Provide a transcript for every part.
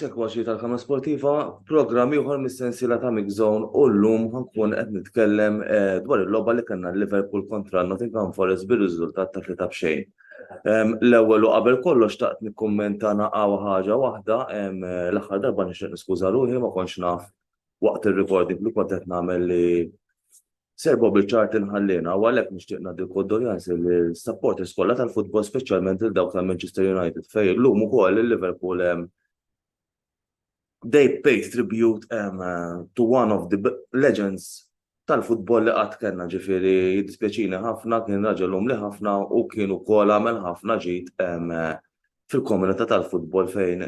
Sekwaċi tal-ħama sportiva, programm ieħor mis-sensiela ta' Mix Zone u llum ħankun qed nitkellem dwar il-logħba li kellna Liverpool kontra Nottingham Forest bir-riżultat ta' 3-0. L-ewwel u qabel kollox taqt nikkummenta naqgħu ħaġa waħda, l-aħħar darba nixtieq niskuża ruħi ma kontx naf waqt ir-recording li kont qed nagħmel li Sir Bobby Charlton ħallina u għalhekk nixtieq ngħaddi l-kondoljanzi lill-supporters kollha tal-futbol speċjalment il dawk tal-Manchester United fejn llum ukoll il-Liverpool they paid tribute to one of the legends tal-futbol li qatt kellna ġifieri jiddispjaċini ħafna kien raġel li ħafna u kien ukoll għamel ħafna ġid fil-komunità tal-futbol fejn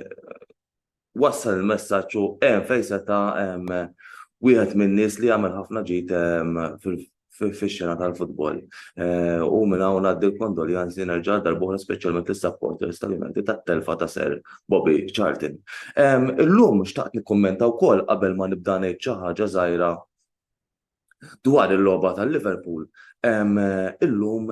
wassal il-messaġġ u fejn seta' wieħed min-nies li għamel ħafna ġid fix-xena tal-futbol. U minn hawn ngħaddi l-kondoljanzi nerġa' darb'oħra speċjalment lis-supporters tal-United tat-telfa ta' Sir Bobby Charlton. Illum xtaqt nikkummenta wkoll qabel ma nibda ngħid xi ħaġa żgħira dwar il-logħba tal-Liverpool. Illum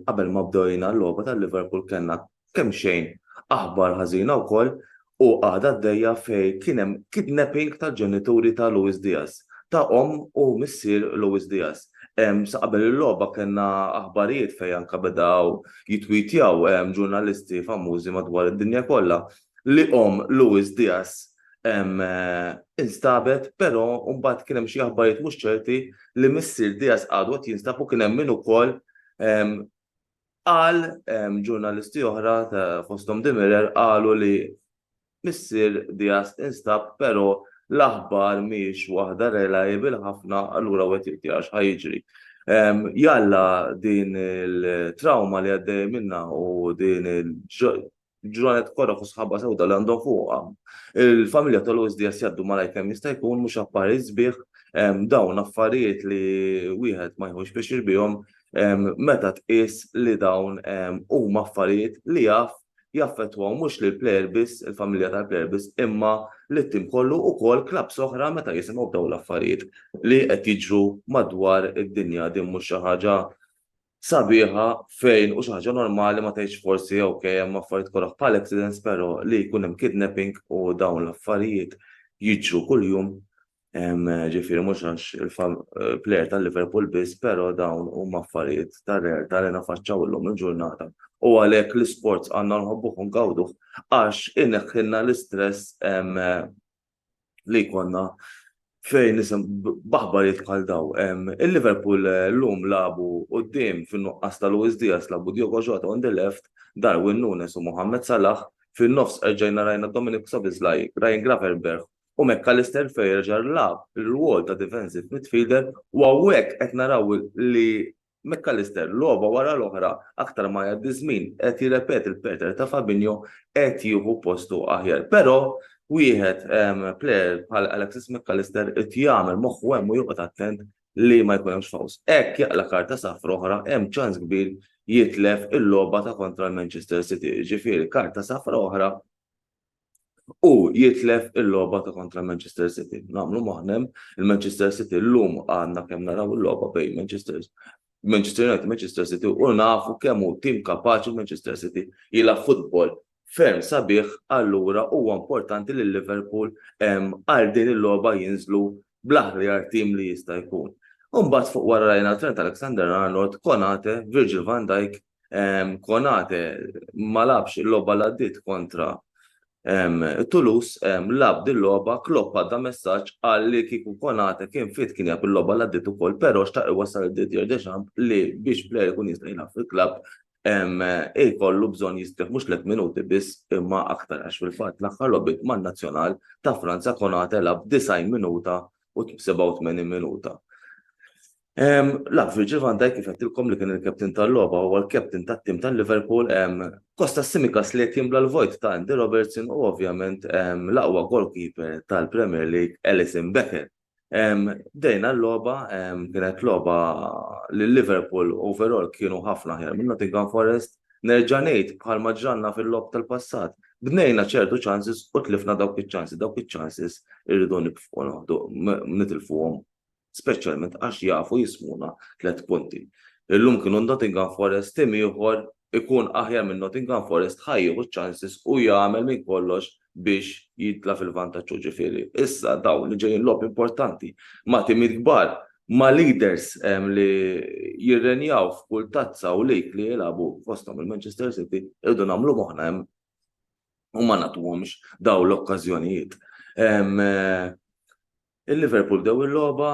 qabel ma bdejna l-logħba tal-Liverpool kellna kemm xejn aħbar ħażina wkoll u għadha għaddejja fejn kien hemm kidnapping tal-ġenituri ta' Luis Diaz, ta' u missier Luis Diaz. Sa qabel il-logħba kellna aħbarijiet fejn anke bedaw jitwitjaw ġurnalisti famużi madwar id-dinja kollha li Luis Diaz instabet, però mbagħad kien hemm xi aħbarijiet mhux ċerti li missier Diaz għadu qed jinstab u kien hemm min ukoll qal ġurnalisti oħra fosthom The Mirror qalu li missier Diaz instab, però l-aħbar mhix waħda reliable ħafna allura wieħed jitirax ħajġri. Jalla din il-trauma li għaddej minnha u din il-ġranet korra u sħabba sewda li għandhom fuqha. Il-familja ta' Luis Diaz jgħaddu malaj kemm jista' jkun mhux affarijiet sbieħ dawn affarijiet li wieħed ma jħux biex jirbihom meta tqis li dawn huma affarijiet li jaffettwaw mhux lill plejer biss, il-familja tal-plejer biss, imma lit-tim kollu wkoll klabs oħra meta jisimgħu dawn l-affarijiet li qed jiġru madwar id-dinja din mhux xi ħaġa sabiħa fejn u xi ħaġa normali ma tgħidx forsi hemm affarijiet korroħ bħal accidents, però li jkun hemm kidnapping u dawn l-affarijiet jiġru kuljum ġifieri mhux għax il-plejer tal-Liverpool biss, però dawn huma affarijiet tar-realtà li nafaċċaw illum il-ġurnata. U għalhekk l-isports għandna nħobbuh u ngawduh għax inneħħilna l-istress li jkollna fejn nisim b'aħbarijiet bħal daw. Il-Liverpool llum labu quddiem fin-nuqqas ta' Luis Diaz labu Diogo Jota on the left, Darwin Núñez u Mohamed Salah, fin-nofs erġajna rajna Dominic Szoboszlai, Ryan Gravenberch u McAllister fejn jerġa' lab il-rwol ta' defensive midfielder u hawnhekk qed naraw li McAllister logħba wara l-oħra aktar ma jgħaddi żmien qed jirrepeti il-pattern ta' Fabinho qed jieħu postu aħjar. Però wieħed plejer bħal Alexis McAllister qed jagħmel moħħu hemm u joqgħod attent li ma jkunx faws. Hekk jaqla karta safra oħra hemm ċans kbir jitlef il-logħba ta' kontra l-Manchester City. Ġifieri karta safra oħra u jitlef il-logħba ta' kontra Manchester City. Nagħmlu moħħnem il-Manchester City llum għandna kemm naraw il-logħba bejn Manchester United, Manchester City u nafu kemm hu tim kapaċi Manchester City jilgħab futbol ferm sabiħ, allura huwa importanti li Liverpool għal din il-logħba jinżlu bl-aħjar tim li jista' jkun. U mbagħad fuq wara rajna Trent Alexander-Arnold, Konate, Virgil van Dijk, Konate ma labx il-logħba l għaddiet kontra Toulouse, lab din logħba Klopp għadda messaġġ qal li kieku Konate kien fit kien jagħmel il-logħba l għaddiet ukoll, però xtaq iwassal id-Didier Deschamps li biex plejer ikun jista' jilgħab fil-klabb jkollu bżonn jistrieħ mhux 3 minuti biss imma aktar għax fil-fatt l-aħħar logħbiet man-Nazzjonal ta' Franza Konate lab 90 minuta u 87 minuta. La, Virgil van Dijk kif għedtilkom li kien il-kaptin tal-logħba huwa l-kaptin tat-tim tal-Liverpool, Kostas Tsimikas li qed jimla l-vojt ta' Andy Robertson u ovvjament l-aqwa goalkeeper tal-Premier League Alisson Becker. Bdejna l-logħba kienet logħba li Liverpool overall kienu ħafna ħjar minn Nottingham Forest. Nerġa' ngħid bħalma ġranna fil-logħb tal-passat. Bnejna ċertu chances u tlifna dawk iċ-chances irridu nitilfuhom. Speċjalment għax jafu jismuna 3 punti. Illum kienu Nottingham Forest tim ieħor ikun aħjar minn Nottingham Forest ħajjieħu chances u jagħmel minn kollox biex jitla fil-vantaġġ ġifieri. Issa dawn li ġejjin lob importanti ma' timiet kbar, ma' leaders li jirrenjaw f'kull tazza u lik li jilagħbu fosthom il-Manchester City irdu nagħmlu moħħna hemm u ma nagħtuhomx dawn l-okkażjonijiet. Il-Liverpool dew il-logħba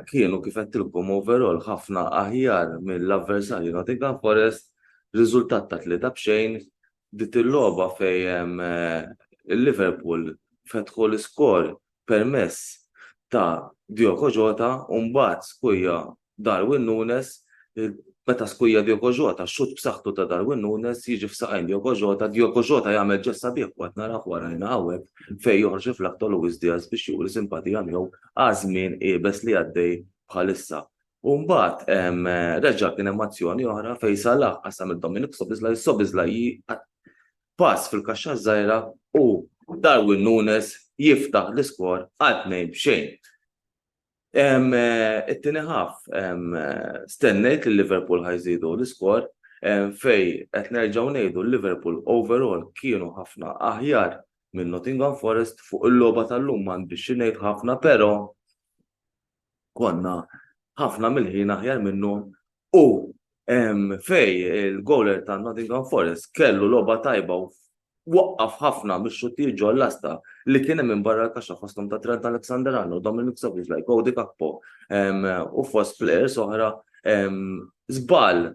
kienu kif għedtilkom overall ħafna aħjar mill-avversarji Nottingham Forest, riżultat ta' 3-0 dit il-logħba fejn il-Liverpool fetħu l-iskor permess ta' Diogo Jota u mbagħad skujja Darwin Núñez. Meta skujja Diogo Jota xut b'saħħtu ta' Darwin Núñez jiġi f'saqajn Diogo Jota jagħmel ġest sabiħ waqt naraw warajna hawnhekk fejn joħroġ fl-aktar Luis Diaz biex juri simpatija miegħu għażmien qiebes li għaddej bħalissa. U mbagħad reġa' kien hemm azzjoni oħra fejn Salah qasam il-Dominic Szoboszlai pass fil-kaxxa żgħira u Darwin Núñez jiftaħ l-iskor għal 2-0. It-tieni ħaf stennejt li Liverpool ħajżidu l-iskor fej qed nerġgħu ngħidu Liverpool overall kienu ħafna aħjar minn Nottingham Forest fuq il-logħba tal-lum m'għandix xi ngħid ħafna, però konna ħafna mill-ħin aħjar minnhom u fej il-goaler ta' Nottingham Forest kellu logħba tajba u waqqaf ħafna mix-xuttijiet ġol l-asta li kien hemm minn barra l-kaxxa fosthom ta' Trent Alexander-Arnold, Dominic Szoboszlai, Cody Gakpo u fost players oħra żball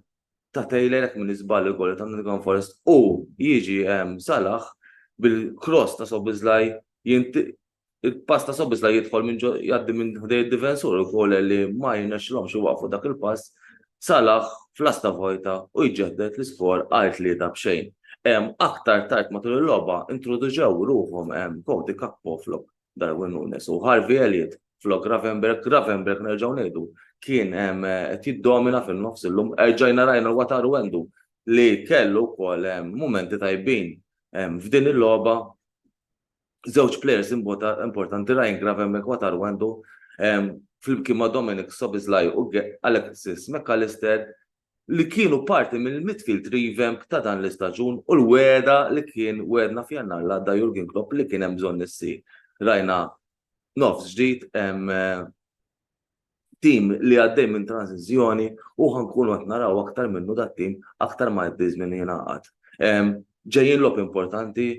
ta' Taylor hekk minn iżball il-gol ta' Nottingham Forest u jiġi Salah bil-cross ta' Szoboszlai il-pass ta' Szoboszlai jidħol minn jgħaddi minn ħdej id-difensur ukoll li ma jirnexxilhomx iwaqfu dak il-pass. Salah fl-asta vojta u jġeddet l-iskor għal 3-0. Aktar tard matul il-logħba introduġew ruhom Cody Gakpo flok Darwin Núñez u Harvey Elliott flok Gravenberch nerġgħu ngħidu kien qed jiddomina fin-nofs illum erġajna rajna l-Wataru Endu li kellu wkoll mumenti tajbin f'din il-logħba. Żewġ players importanti Ryan Gravenberch Wataru Endu flimkien ma' Dominic Szoboszlai u Alexis McAllister li kienu parti mill-midfield revamp ta' dan l-istaġun u l-weda li kien wedna f'Jannar l-għadda Jurgen Klopp li kien hemm bżonn issir. Rajna nofs ġdid tim li għaddej minn transizzjoni u ħankunu qed naraw aktar minnu dat-tim aktar ma jgħaddi żmien jingħaqad. Ġejjin logħob importanti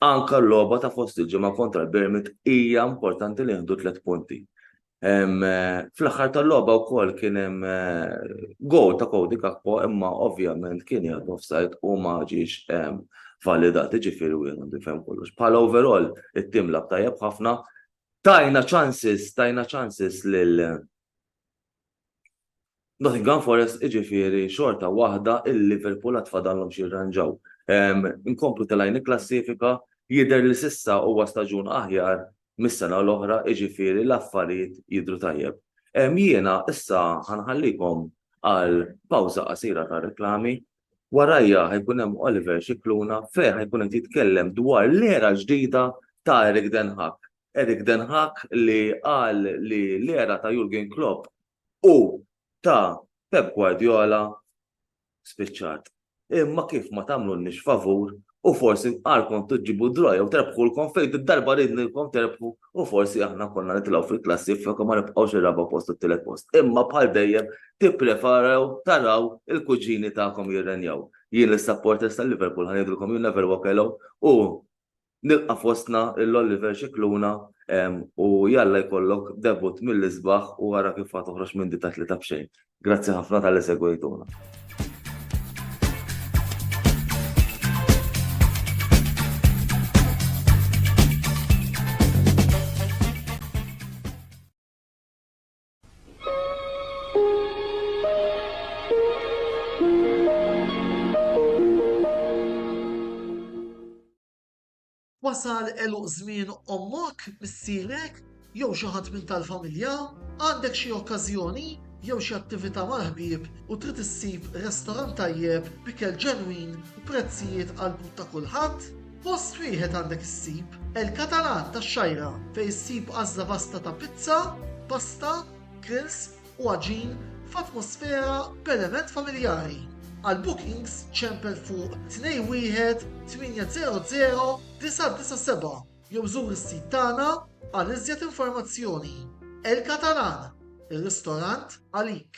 anke l-logħba ta' fost il-ġimgħa kontra l-Bournemouth hija importanti li jieħdu 3 punti. Fl-aħħar tal-logħba wkoll kien hemm goal ta' Cody Gakpo imma ovvjament kien jgħid offside u ma ġiex validat, jiġifieri wieħed għandu jfhem kollox. Bħala overall it-tim lab tajjeb ħafna, tajna chances lil Nottingham Forest, jiġifieri xorta waħda il-Liverpool għad fadalhom xi jirranġaw. Inkomplu telajn il-klassifika jidher li s'issa huwa staġun aħjar mis-sena l-oħra, jiġifieri l-affarijiet jidhru tajjeb. Jiena issa ħanħallikom għal pawża qasira ta' reklami. Warajja ħajkun hemm Oliver Scicluna fejn ħajkun qed jitkellem dwar l-era ġdida ta' Erik ten Hag. Erik ten Hag li qal li l-era ta' Jurgen Klopp u ta' Pep Guardiola spiċċat. Imma kif ma tagħmlunniex favur u forsi għalkom tiġibu droja u terbħu l-kom fejn id-darba ridnilkom terbħu u forsi aħna konna nitilgħu fil-klassifika ma nibqgħux ir-raba' post u t-tielet post. Imma bħal dejjem tipprefaraw taraw il-kuġini tagħkom jirrenjaw. Jien is-supporters tal-Liverpool ħanidilkom you never walk alone u nilqa' fostna l-Oliver Scicluna u jalla jkollok debut mill-isbaħ u wara kif toħroġ minn di ta' 3-0. Grazzi ħafna tal-li segwejtuna. wasal eluq żmien ommok, missierek, jew xi ħadd minn tal-familja, għandek xi okkażjoni jew xi attività mal-ħbieb u trid issib restorant tajjeb b'ikel ġenwin u prezzijiet qalbut ta' kulħadd? Post wieħed għandek issib El-Katalan tax-Xajra fejn issib għażla vasta ta' pizza, pasta, grills u għaġin f'atmosfera b'element familjari. Għal bookings ċempel fuq 21 800 997 jew żur is-sit tagħna għal iżjed informazzjoni. El-Katalan, ir-ristorant għalik.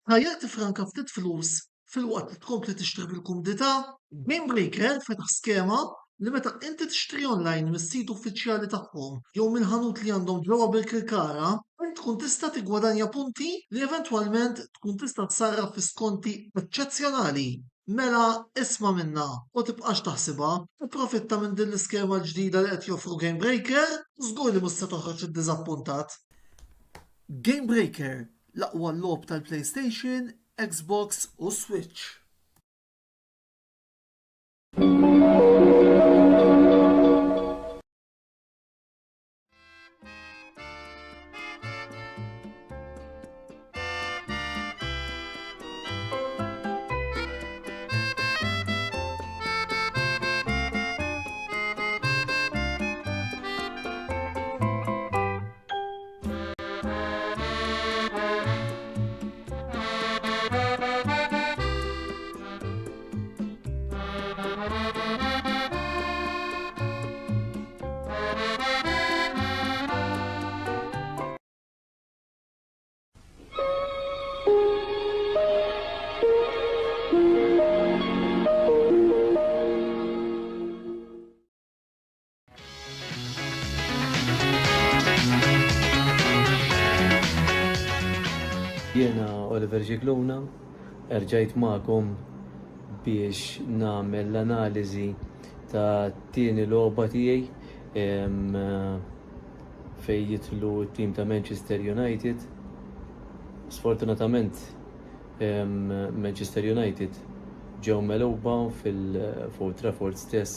Ħajjaq tifranka ftit flus fil-waqt li tkompli tixtri bil-kumdità? Game Breaker fetaħ skema li meta inti tixtri online mis-sit uffiċjali tagħhom jew mill-ħanut li għandhom ġewwa bil-Kirkara, int tkun tista' tigwadanja punti li eventwalment tkun tista' tsarraf fi skonti eċċezzjonali. Mela isma' minnha u tibqax taħsibha, tipprofitta minn din l-iskema l-ġdida li qed joffru Game Breaker, żgur li mhux se toħroġ iddiżappuntat. Game Breaker, l-aqwa logħob tal-PlayStation, Xbox u Switch. Jiena Oliver Ġikluna, erġajt magħkom biex nagħmel l-analiżi ta' tieni logħba tiegħi fejn jidħlu t-tim ta' Manchester United. Sfortunatament Manchester United ġew megħluba fil-Old Trafford stess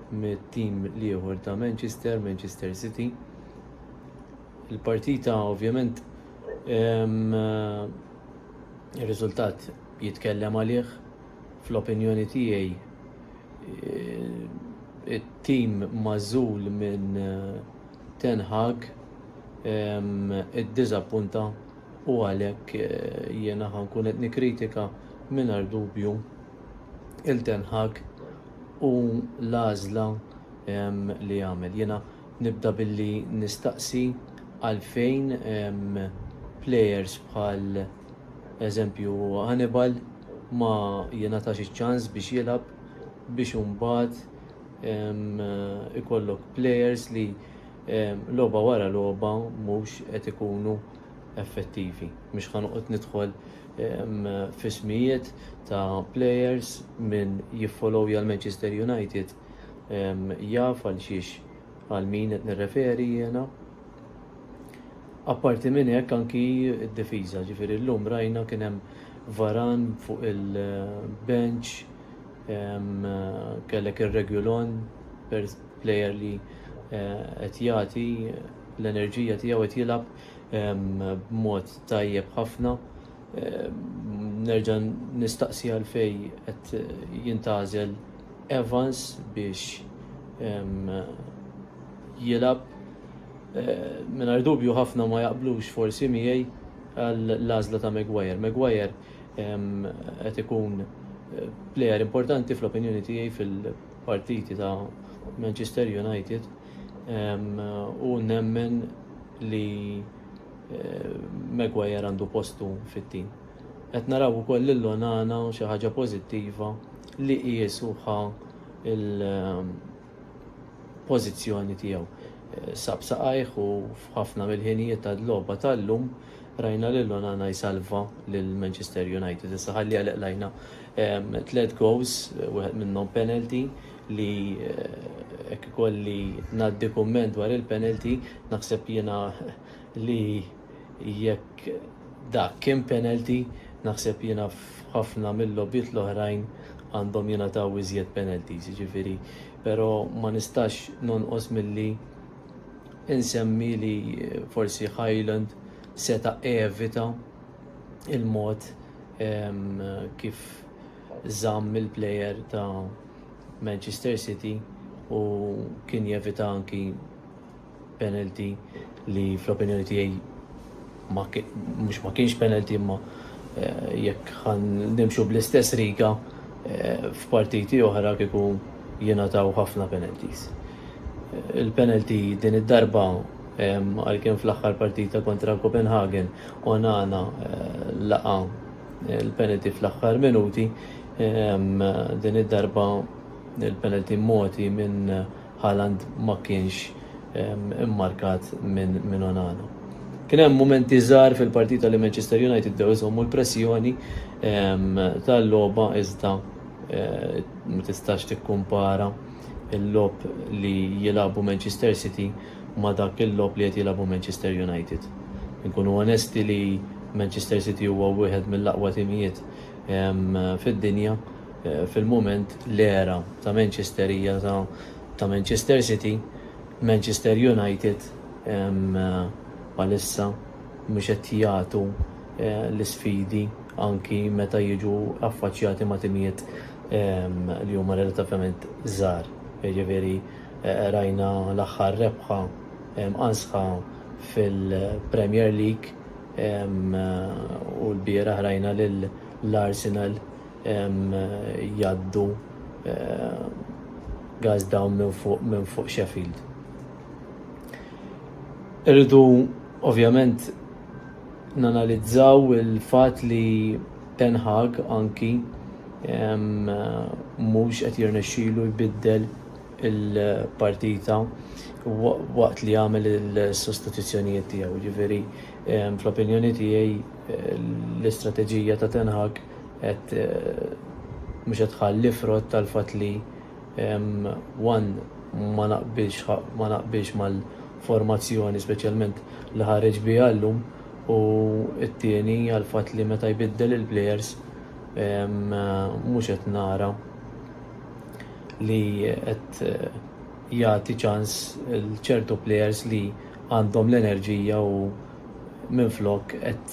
mit-tim ieħor ta' Manchester City. Il-partita ovvjament il-riżultat jitkellem għalih fl-opinjoni tiegħi it-tim magħżul minn Ten Hag iddiżappunta u għalhekk jiena ħankun qed nikkritika mingħajr dubju il-Ten Hag u l-għażla li għamel. Jiena nibda billi nistaqsi għalfejn players bħal eżempju Hannibal ma jingħatax iċ-ċans biex jilgħab biex imbagħad ikollok players li logħba wara logħba mhux qed ikunu effettivi. Mhux ħanoqgħod nidħol f'ismijiet ta' players minn jiffolowja l-Manchester United jaf għal xiex għal min qed nirreferi jiena. Apparti minn hekk anki d-difiża, ġifieri llum rajna kien hemm Varan fuq il-bench, kellek ir-Reguilon player li qed jagħti l-enerġija tiegħu qed jilgħab b'mod tajjeb ħafna. Nerġa' nistaqsi għalfejn qed jintgħażel Evans biex jilgħab. Mingħajr dubju ħafna ma jaqblux forsi miegħi għall-għażla ta' Maguire. Maguire qed ikun plejer importanti fl-opinjoni tiegħi fil-partiti ta' Manchester United u nemmen li Maguire għandu postu fit-tim. Qed naraw ukoll lil Onana xi ħaġa pożittiva li qiegħu il-pożizzjoni tiegħu. Sab saqajh u f'ħafna mill-ħinijiet tal-logħba tal-lum rajna lil Onana jsalva lil Manchester United. Issa ħalli għalaq lajna 3 goals, wieħed minnhom penalty li hekk ikolli ngħaddi kumment dwar il-penalty naħseb jiena li jekk dak kien penalty naħseb jiena f'ħafna mill-lobbiet l-oħrajn għandhom jingħataw iżjed penalties, jiġifieri, però ma nistax nonqos milli insemmi li forsi Highland seta' evita il-mod kif żamm il-plejer ta' Manchester City u kien jevita anki penalty li fl-opinjoni tiegħi mhux ma kienx penalty imma jekk ħan nimxu bl-istess riga f'partiti oħra kieku jingħataw ħafna penalties. Il-penalty din id-darba għalkemm fl-aħħar partita kontra Copenhagen Onana laqa il-penalty fl-aħħar minuti, din id-darba il-penalty moti minn Haaland ma kienx immarkat minn Onana. Kien hemm mumenti żgħar fil-partita li Manchester United dew iżommu l-pressjoni tal-logħba iżda ma tistax tikkumpara il-lob li jilagħbu Manchester City ma dak il-lob li qed jilagħbu Manchester United. Nkunu onesti li Manchester City huwa wieħed mill-aqwa timijiet fid-dinja fil-mument l-era ta' Manchesterija ta' Manchester City, Manchester United bħalissa mhux qed jagħtu l-isfidi anki meta jiġu affaċċjati ma' timijiet li huma relattivament żgħar. Jiġifieri rajna l-aħħar rebħa ansħa fil-Premier League u l-bieraħ rajna l-Arsenal jaddu gas down minn fuq Sheffield. Irridu ovvjament nanalizzaw il-fatt li Ten Hag anki mhux qed jirnexxielu jbiddel il-partita waqt li jagħmel il-sostituzzjonijiet tiegħu. Ġifieri fl-opinjoni tiegħi l-istrateġija ta' Ten Hag qed mhux qed tħalli frott tal-fatt li ma naqbilx mal-formazzjoni speċjalment li ħareġ biha llum u t-tieni għall-fatt li meta jbiddel il-plejers mhux qed nara li qed jagħti ċans l-ċertu plejers li għandhom l-enerġija u minflok qed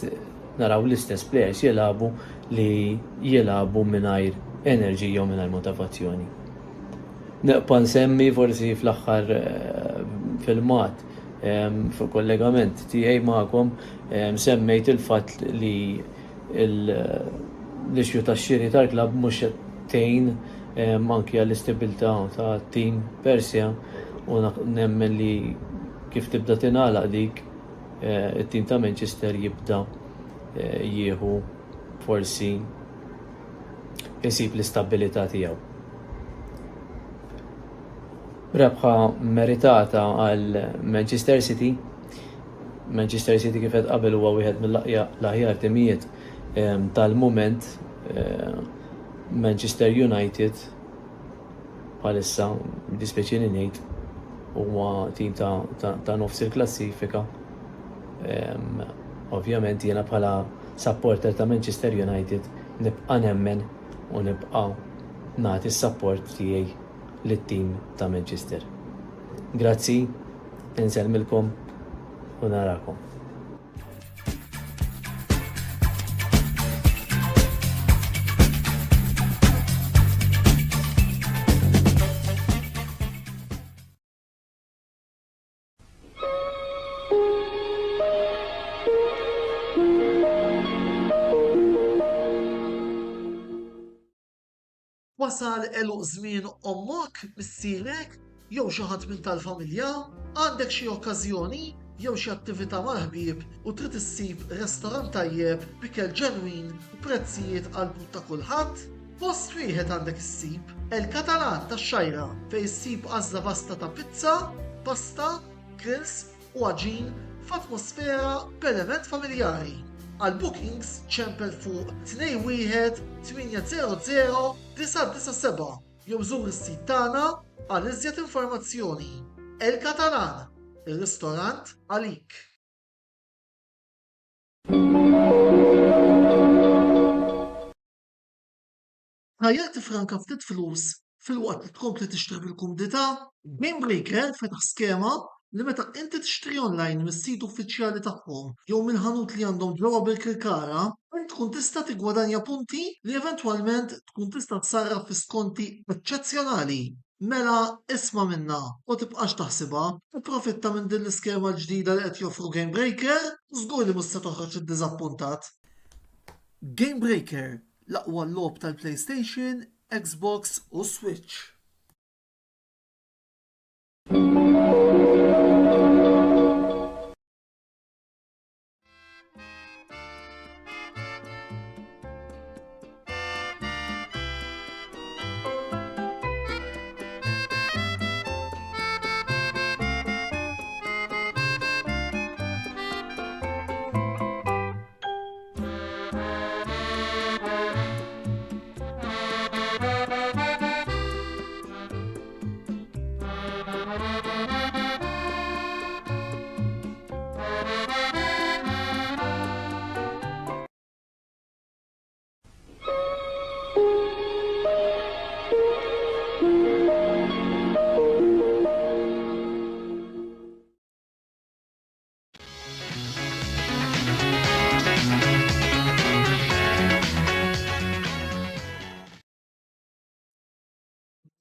naraw l-istess plejers jilagħbu mingħajr enerġija u mingħajr motivazzjoni. Neqpa nsemmi forsi fl-aħħar filmat fuq kollegament tiegħi magħkom semmejt il-fatt li l-ixju tax-xiri tal-klabb mhux qed tgħin anki għall-istabilità ta' tim Persja u nemmen li kif tibda tingħalaq dik it-tim ta' Manchester jibda jieħu forsi isib l-istabilità tiegħu. Rebħa meritata għal Manchester City. Manchester City kif qed qabel huwa wieħed mill-aħjar timijiet tal-mument. Manchester United bħalissa dispjaċini ngħid huwa tim ta' nofs il-klassifika. Ovvjament jiena bħala supporter ta' Manchester United nibqa' nemmen u nibqa' nagħti s-support tiegħi lit-tim ta' Manchester. Grazzi, insellmilkom u narakom. Wasal eluq żmien ommok, missierek, jew xi ħadd minn tal-familja, għandek xi okkażjoni jew xi attività mal-ħbieb u trid issib restorant tajjeb b'ikel ġenwin u prezzijiet qalbu ta' kulħadd? Post wieħed għandek issib El-Katalan tax-Xajra fejn issib għażla vasta ta' pizza, pasta, grills u aġin f'atmosfera b'element familjari. Għal bookings ċempel fuq 21-800-997 jew żur is-sit tagħna għal iżjed informazzjoni. El-Katalan, ir-ristorant għalik. ħajja tifranka ftit flus fil-waqt li tkompli tixtri bil-kumdità, Game Breaker fetaħ skema li meta inti tixtri online mis-sit uffiċjali tagħhom jew mill-ħanut li għandhom ġewwa bil-Kirkara, int tkun tista' tigwadanja punti li eventwalment tkun tista' tsarraf fi skonti eċċezzjonali. Mela isma' minnha u tibqax taħsibha, tipprofitta minn din l-iskema l-ġdida li qed joffru Game Breaker, żgur li mhux se toħroġ iddiżappuntat. Game Breaker, l-aqwa logħob tal-PlayStation, Xbox u Switch.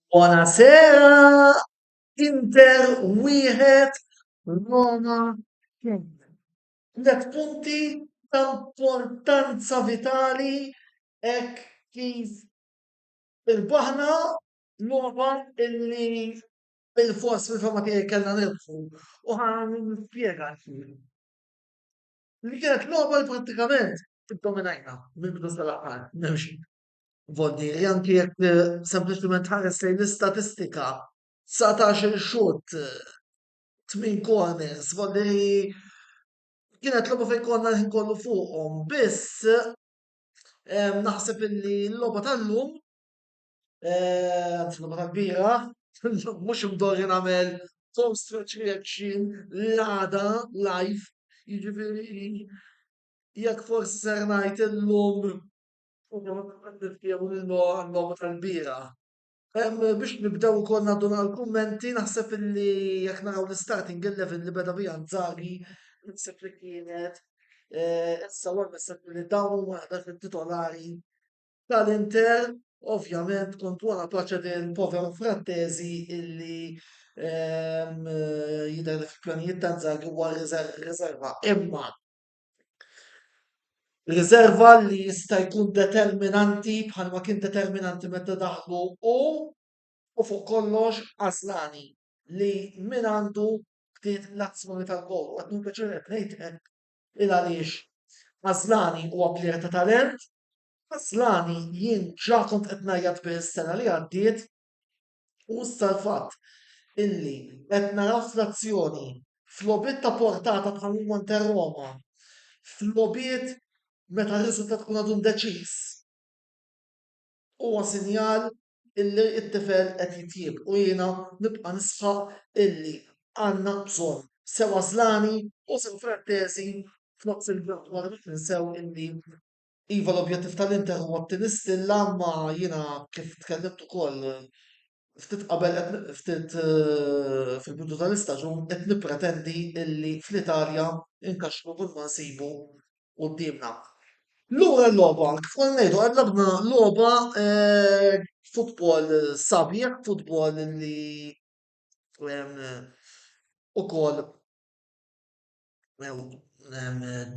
Buonasera! Inter wieħed Roma kien. 3 punti ta' importanza vitali hekk kif irbaħna logħba illi bil-fors fil-fema tiegħi kellna nirbħu u ħan nispjega l-fil. Li kienet logħba li prattikament iddominajna mill-bidu sal-aħħar, nimxi. Vodiri, anki jekk sempliċement ħares lejn l-istatistika, 19 xut, 8 corners, vodiri kienet logħba fejn konna ħin kollu fuqhom, biss naħseb illi l-logħba tal-lum, anzi logħba tal-bira, mhux imdorri nagħmel post-match reaction l-għada live, jiġifieri jekk forsi ser ngħid illum l-logħba tal-bira. Biex nibdew ukoll ngħaddu għall-kummenti naħseb illi jekk naraw l-starting 11 li beda biha Inzaghi naħseb li kienet issa wara naħseb li dawn huma waħda titolari tal-Inter, ovvjament kont wara paċedin povero Frattesi illi jidher li fil-pjanijiet ta' Inzaghi huwa riserva. Imma riserva li jista' jkun determinanti bħalma kien determinanti meta daħlu u fuq kollox Aslani li min għandu bdiet l-azzjoni tal-gol. Qed nippreċeri ngħidlek il għaliex Aslani huwa plejer ta' talent, Aslani jien ġa kont qed ngħajjad bih is-sena li għaddiet u issa l-fatt illi qed naraw fl-azzjoni f'logħbiet ta' portata bħal huma Inter Roma, f'logħbiet meta r-riżultat tkun għadu deċiż. Huwa sinjal illi t-tifel qed jitjieb u jiena nibqa' nisħaq illi għandna bżonn sew Aslani u sew Frattesi f'nofs il-belt wara biex ninsew illi iva l-objettiv tal-Inter huwa t-tinistilla ma jiena kif tkellimt ukoll ftit qabel ftit fil-bidu tal-istaġun qed nippretendi illi fl-Italja inkaxkru kull ma nsibu qudiemna. Lura l-logħba, kif konna ngħidu għadlabna logħba futbol sabiħ, futbol li ukoll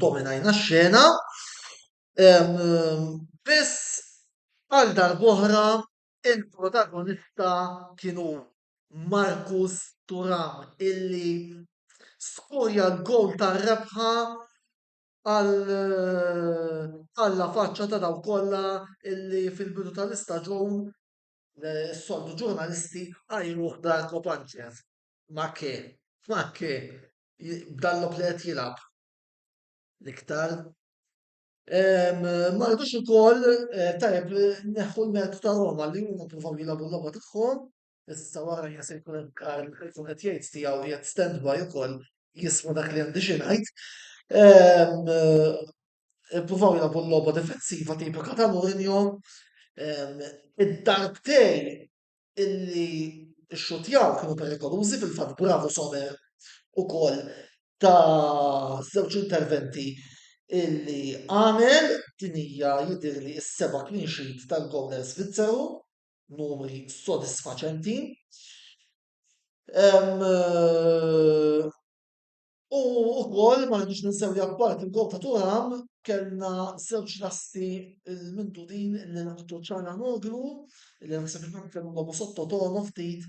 dominajna x-xena, biss għal darb'oħra il-protagonista kienu Marcus Thuram illi skorja l-gowl tar-rebħa għalla faċċa ta' daw kollha illi fil-bidu tal-istaġun s-soltu ġurnalisti għajruh Darko Panċev. Ma ke, b'dallok li qed jilgħab. L-iktar. Ma rridux ukoll tajjeb neħħu l-mertu ta' Roma li huma ppruvaw jilagħbu l-logħba tagħhom, issa wara se jkun hemm Karl qed jgħid tiegħu qiegħed standby ukoll jisma' dak li għandi xi ngħid. Ppruvaw jilagħbu l-logħba difensiva tipika ta' Mourinho, Em, Id-darbtej illi xxutjaw kienu perikolużi fil-fatt Bravo Sommer ukoll ta' żewġ interventi illi għamel din hija jidhirli s-seba' clean sheet tal-Gowner Svizzeru, numri sodisfaċenti. U wkoll ma rridux ninsew li apparti il-gol ta' Thuram kellna żewġ lasti mintu din li naħtu Çalhanoğlu li naħseb li kellu lobu sottotono ftit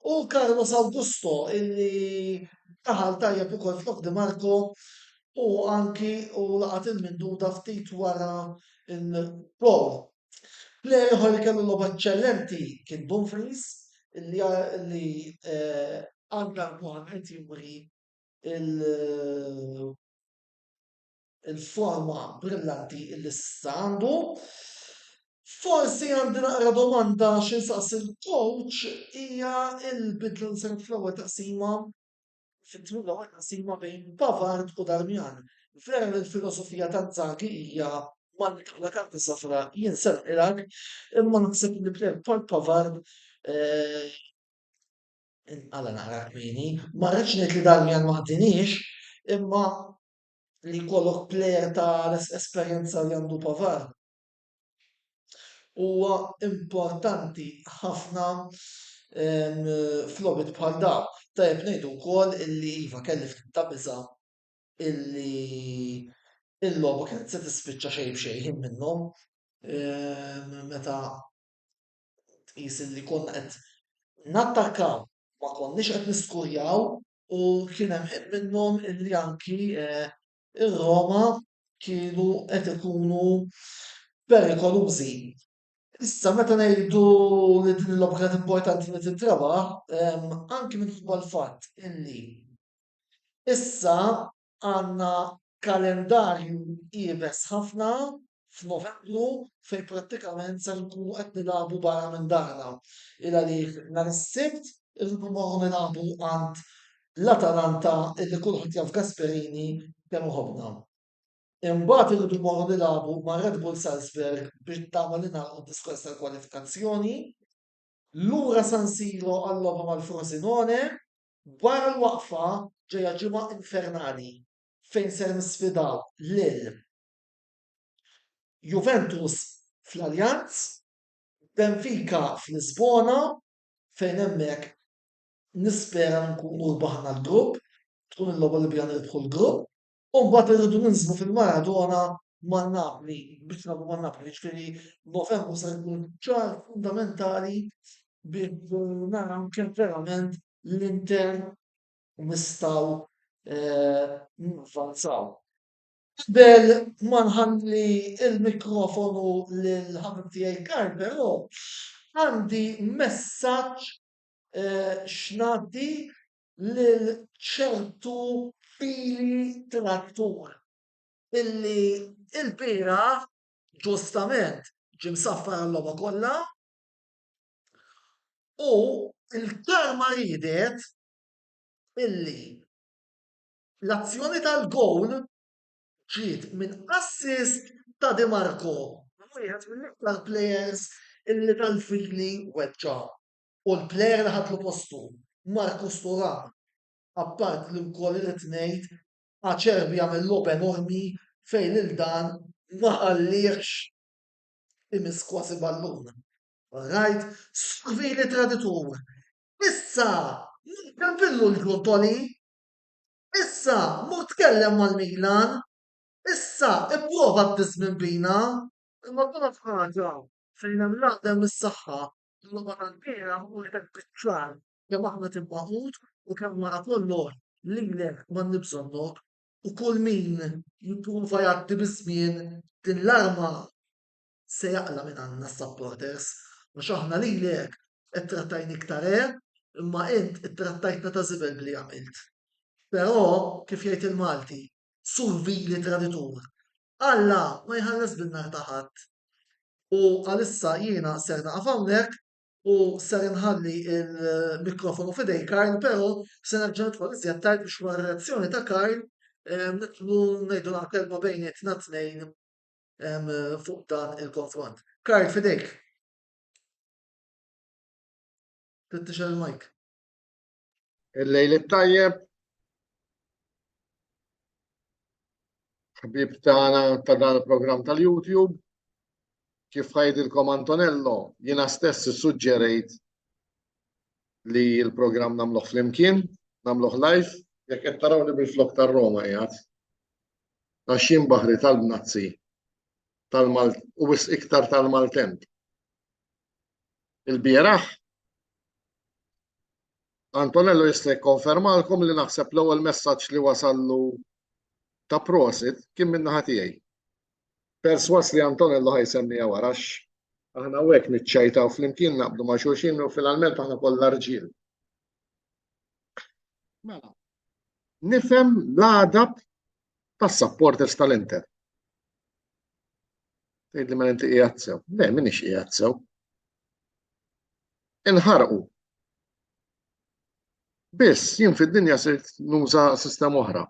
u Carlos Augusto illi taħal tajjeb ukoll flok Di Marco u anki u laqat il-minduta ftit wara il-gol. Plejer ieħor li kellu logħba eċċellenti kien Dumfries illi għandha qed juri il- il-forma brillanti illi s'issa għandu. Forsi għandi naqra domanda x'insaqs il-coach hija il-bidla li saret fl-ewwel taqsima fit-tmiem l-ewwel taqsima bejn Pavard u Darmian. Vera li l-filosofija ta' Inzaghi hija ma nitla karti safra jinsel ilak imma naħseb li bdejt bħal Pavard Alla naqra kmini, ma rridx ngħid li Darmian ma ħadinix, imma li jkollok plejer ta' l-esperjenza li għandu Pavard huwa importanti ħafna f'logħbiet bħal dawk. Tajjeb ngħidu wkoll illi iva kelli ftit ta' biża' illi il-logħba kienet se tispiċċa xejn b'xejn minnhom meta tqis illi konna qed nattakkaw ma konniex qed niskurjaw u kien hemm ħin minnhom illi anki ir-Roma kienu qed ikunu perikolużi. Issa meta ngħidu li din il-logħba kienet importanti li tintrabaħ, anki minħabba l-fatt illi issa għandna kalendarju qiebes ħafna f'Novembru fejn prattikament se nkunu qed nilagħbu barra minn darna. Il għaliex nhar is-Sibt irridu morru nilagħbu għand l-Atalanta illi kulħadd jaf Gasperini kemm ħobna. Imbagħad irridu morru nilagħbu ma' Red Bull Salzburg biex tagħmel ingħalqu d-diskors tal-kwalifikazzjoni. Lura San Siro għall-logħba mal-Frosinone wara l-waqfa ġejja ġimgħa infernali fejn ser nisfidaw lil Juventus fl-Allianz, Benfica fl-Lisbona fejn hemmhekk nispera nkunu rbaħna l-grupp, tkun il-logħba li biha nirbħu l-grupp, u mbagħad irridu ninżlu fil-Maradona man Napoli biex nagħmlu man Napoli, ġifieri Novembru se jkun ċar fundamentali biex naraw kemm verament l-Inter nistgħu navvanzaw. Qabel ma nħalli il-mikrofonu lil ħabib tiegħi Karl, però għandi messaġġ x'ngħaddi lil ċertu Fili Trattur illi il-bieraħ ġustament ġie msaffar għall-logħba kollha u l-karma ridet illi l-azzjoni tal-gowl ġiet minn assist ta' Di Marco. Wieħed mill-iktar plejers illi tal-Fili weġġa. U l-plejer li ħadlu postu, Marcus Thuram, apart li wkoll irid ngħid Acerbi jagħmel logħba enormi fejn lil dan ma ħallihx imiss kważi ballun. Alright? Fili Traditur. Issa, kampillu l-Grottoli, issa mur tkellem mal-Milan, issa ipprova t-tizmin bina, imma kuna fħaġa fejn hemm laqdem is-saħħa l-logħba tal-biera u dak biċ-ċar kemm aħna timbaqut u kemm wara kollox lilek ma nibżonnok u kull min jipprova jgħaddi biż-żmien din l-arma se jaqla minn għandna s-supporters għax aħna lilek qed trattajni iktar imma int ittrattajtna ta' żibel bli għamilt. Però kif jgħid il-Malti, survili traditur. Alla ma jħallas bin-nar ta' ħadd. U għalissa jiena ser naqaf hawnhekk u ser inħalli il-mikrofonu f'idej Karl, però se nerġa' nidħol iżjed tard biex wara reazzjoni ta' Karl nitlu ngħidu kelma bejnietna tnejn fuq dan il-konfront. Karl f'idejk. Tittixel il-mike. Il-lejl it-tajjeb, ħbib tagħna ta' dan il-programm tal-YouTube, kif ħajdilkom Antonello, jiena stess suġġerejt li l-programm nagħmluh flimkien, nagħmluh live, jekk qed taraw li bil-flok tar-Roma qiegħed. Għaxin baħri tal-Bnazzi, u wis iktar tal-Maltemp. Il-bieraħ, Antonello jista' jikkonfermalkom li naħseb l-ewwel messaġġ li wasallu ta' prosit kien minn naħa tiegħi. Perswas li Antonello ħajsemmija warax, aħna hekk niċċajtaw flimkien naqblu ma' xulxin u finalment aħna kollha rġiel. Mela, nifhem l-għadab tas-supporters tal-Inter. Tgħidli ma inti qiegħed sew. Le, m'iniex qiegħed sew. Inħarqu. Biss jien fid-dinja sirt nuża sistema oħra.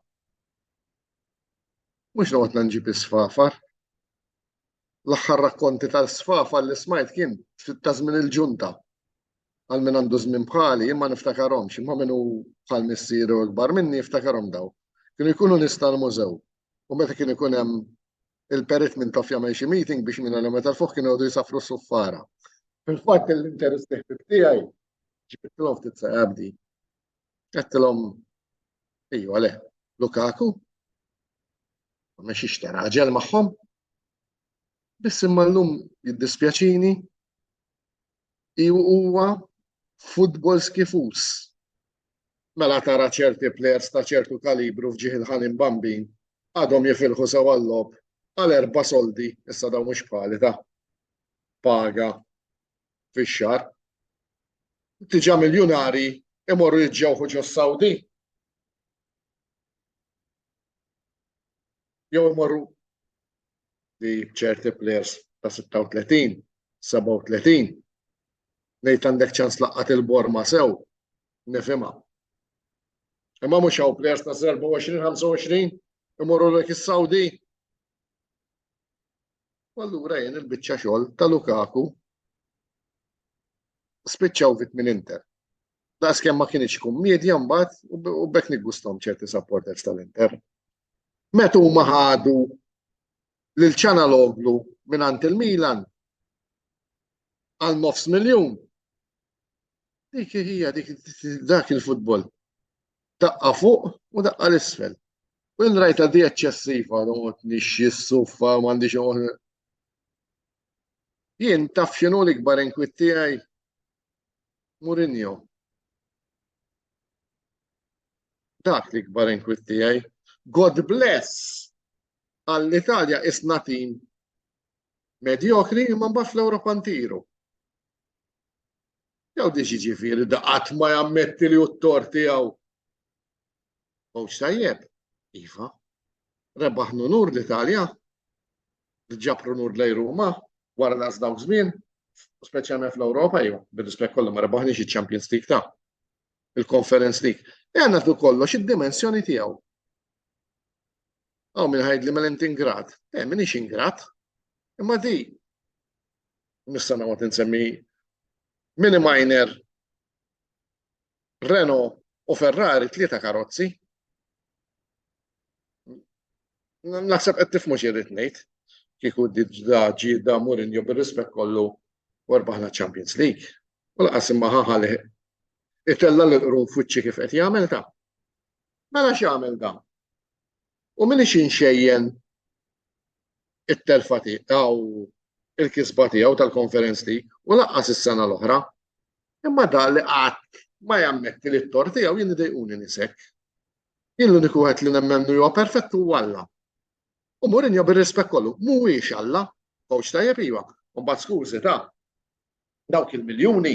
Mhux noqgħod nġib is-sfafar. L-aħħar rakkonti tal-sfafar li smajt kien ta' żmien il-ġunta. Għal min għandu żmien bħali, imma niftakarhomx, imma minnu bħal missieru kbar minni niftakarhom daw. Kienu jkunu nista' l-mużew. U meta kien ikun hemm il-perit minn taf jagħmel xi meeting biex minn għal meta l-fuq kienu għodu jisafru s-suffara. Fil-fatt l-interess tiegħi ġibtilhom ftit saqabdi. Għettilhom ejju għaleh, Lukaku, ma xixtera ġel magħhom. Biss imma llum jiddispjaċini huwa futbol skifus. Mela tara ċerti plejers ta' ċertu kalibru f'ġieħ il-ħanin bambin għadhom jifilħu sew għall-lob għal 4 soldi, issa daw mhux bħali ta' paga fix-xahar. Tiġa miljonari imorru jiġġewħu ġo Sawdi. Jew imorru li ċerti plejers ta' 36, 37. Ngħid għandek ċans laqqat il-borma sew, nifhimha. Imma mhux hawn plejers ta' 24, 25 imorru lek is-Sawdi. U allura jien il-biċċa xogħol ta' Lukaku spiċċaw vit minn Inter. Daqs kemm ma kienx kummedja mbagħad u bekk niggustom ċerti supporters tal-Inter. Meta huma ħadu lil Ċanaloglu mingħand il-Milan għal $500,000. Dik hija dak il-futbol. Daqqa fuq u daqqa l-isfel. U rajta di eċċessiva, noqgħod nixxi s-suffa m'għandix jien taf x'inhu l-ikbar inkwitt tiegħi Mourinho. Dak l-ikbar inkwitt tiegħi. God bless għall-Italja isna tim medjokri imma mbagħad fl-Ewropa ntiru. Jew diġi ġifieri da qatt ma jammetti li hu t-tort tiegħu. Mhux tajjeb, iva. Rebaħ nur l-Italja. Ġabru nur lej Ruma wara daqs dawk żmien, speċjalment fl-Ewropa, iva, bir-rispett kollu ma rebaħniex iċ-Champions League ta' il-Conference League. Għandna tu kollox id-dimensjoni tiegħu. Aw min ħajd li mal-int ingrat. Minix ingrat. Imma di. Nista' nagħmel insemmi Mini Miner, Renault u Ferrari 3 karozzi. Naħseb qed tifhmu x'irrid ngħid. Kieku da Mourinho bir-rispett kollu u rbaħna Champions League. U laqas imma ħaħali itella l-qrun fuċċi kif qed jagħmel ta'. Mela x'jagħmel da? U minix inxejjen it-telfa tiegħu il-kisba tiegħu tal-Conference League u laqqas is-sena l-oħra. Imma dan li qatt ma jammetti li t-tort tiegħu jien idejquni nisek. Jien l-uniku wieħed li nemmennu huwa perfett huwa Alla. U Mourinho bir-rispett kollu mhuwiex Alla, coach tajjeb iva. U mbagħad skużi ta' dawk il-miljuni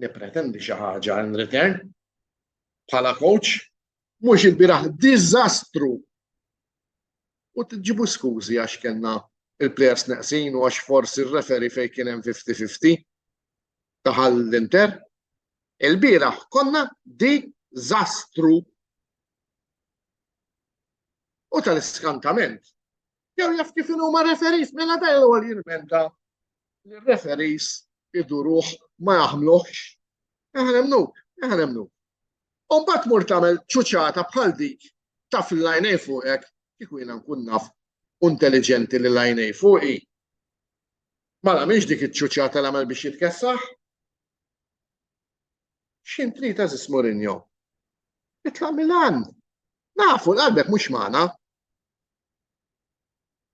nippretendi xi ħaġa in return bħala coach. Mhux il-biraħ diżastru. U tġibu skużi għax kellna il-plejers neqsin u għax forsi il-referi fejn kien hemm 50-50 taħal l-Inter. Il-biraħ konna diżastru. U tal-iskantament. Jew jaf kif huma referis mela bellu għal jirmenta il-referis iduruh ma jaħmluhx, nemnuk. Umbat mur tagħmel ċuċata bħal dik taf l-lajnej fuqek, kieku jiena nkun naf intelligenti li lajnej fuqi. Mela mhix dik iċ-ċuċata l-għamel biex jitkessaħ? X'in trid Aziz Mourinho? Itla' Milan. Nafu l-qalbek mhux magħna.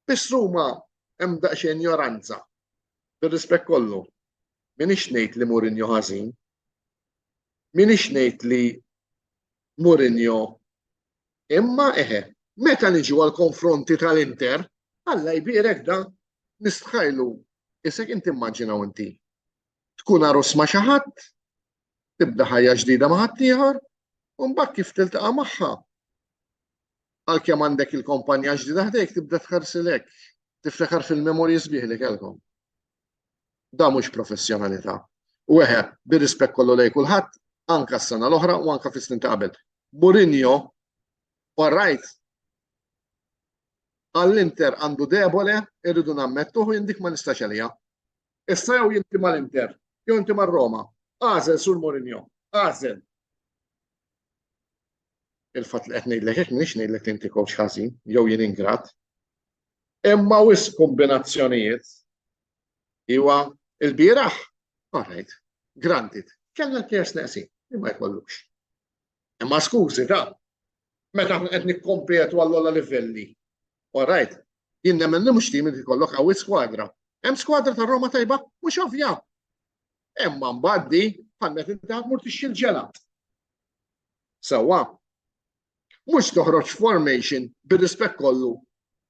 Biss huma hemm daqsxejn ignoranza. Bir-rispett kollu. Minix ngħid li Mourinho ħażin. Minix ngħid li Mourinho imma meta niġu għal konfronti tal-Inter, Alla jbierek da nistħajlu isek inti immaġinaw inti. Tkun arus ma' xi ħadd, tibda ħajja ġdida ma' ħadd ieħor, u mbagħad kif tiltaqa' magħha. Għalkemm għandek il-kompanja ġdida ħdejk tibda tħarsilek, tiftakar fil-memorji sbieħ li kellkom. Da mhux professjonalità. U bir-rispett kollu lejn kulħadd, anke s-sena l-oħra u anke fis-snin ta' qabel. Mourinho, all right, għall-Inter għandu debole, irridu nammettuħu jindik ma nistax għalija. Issa jew jinti mal-Inter, jew inti mar-Roma. Għażel sur Mourinho, għażel. Il-fatt li qed ngħidlek hekk m'iniex ngħidlek li inti coach ħażin, jew jien ingrat. Imma wis kombinazzjonijiet iwa il-bieraħ, all right, granted, kellna l-pjers neqsin, imma jkollux. Imma skużi ta' meta qed nikkompetu għall-ola livelli. All right, jien nemmen li mhux tim li jkollok qawwi skwadra. Hemm skwadra tar-Roma tajba, mhux ovvja. Imma mbagħad ħannet inti tmur tixxi l-ġelat. Sewwa, mhux toħroġ formation bir-rispett kollu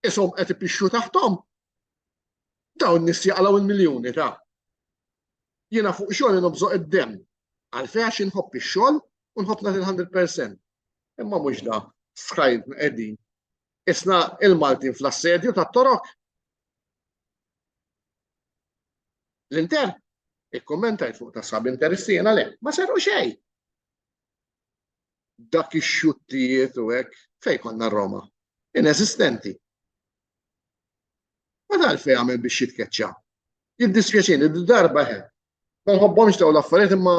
ishom qed ipixxu taħthom. Dawn nies jaqlaw il-miljuni ta'. Jiena fuq xogħol nobżoq id-demm. Għalfejn għax inħobb ix-xogħol u nħobb nagħti 100%. Imma mhux da sħajt qegħdin. Isna il-Maltin fl-assedju tat-torok. L-Inter, ikkommentajt fuq tasab interessi jena le, ma seru xejn. Dak ix-xuttijiet u hekk fejn konna Roma. Inesistenti. Ma tal-fejn għamel biex jitkeċċa. Jiddispjaċini, darba hekk. Ma nħobbhomx dawn l-affarijiet imma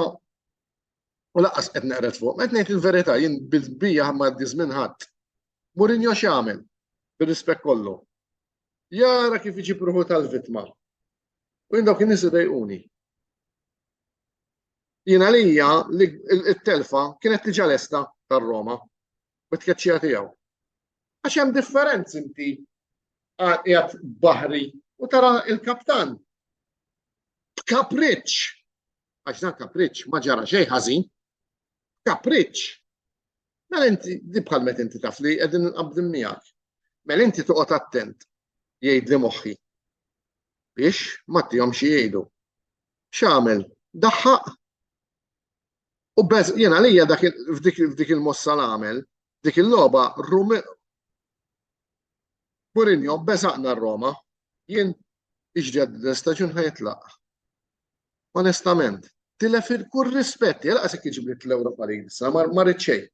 u laqqas qed neqret fuq. Qed ngħid il-verità jien bil-bija ma żmien ħadd. Mourinho x'għamel bir-rispett kollu. Jara kif iġib ruħu tal-vittma. U jien dawk in-nies idejquni. Jien għalija it-telfa kienet tiġa lesta tar-Roma bit-tkeċċija tiegħu. Għax hemm differenzi inti qiegħed baħri u tara il-kaptan. B'kapriċċ. Għax dan kapriċċ ma ġara xejn ħażin. Kapriċċ. Mela inti di bħal meta inti taf li qegħdin nqabdin miegħek. Mela inti toqgħod attent jgħidli moħħi biex ma tihomx jgħidu. X'għamel? Daħħaq. U beż jiena għalija f'dik il-mossa l-għamel, dik il-logħba Mourinho beżaqna r-Roma, jien iġġed l-istaġun ħajtlaq. Onestament, tilef il-kull rispetti, għalqasek iġiblit l-Ewropa League, ma rrid xejn.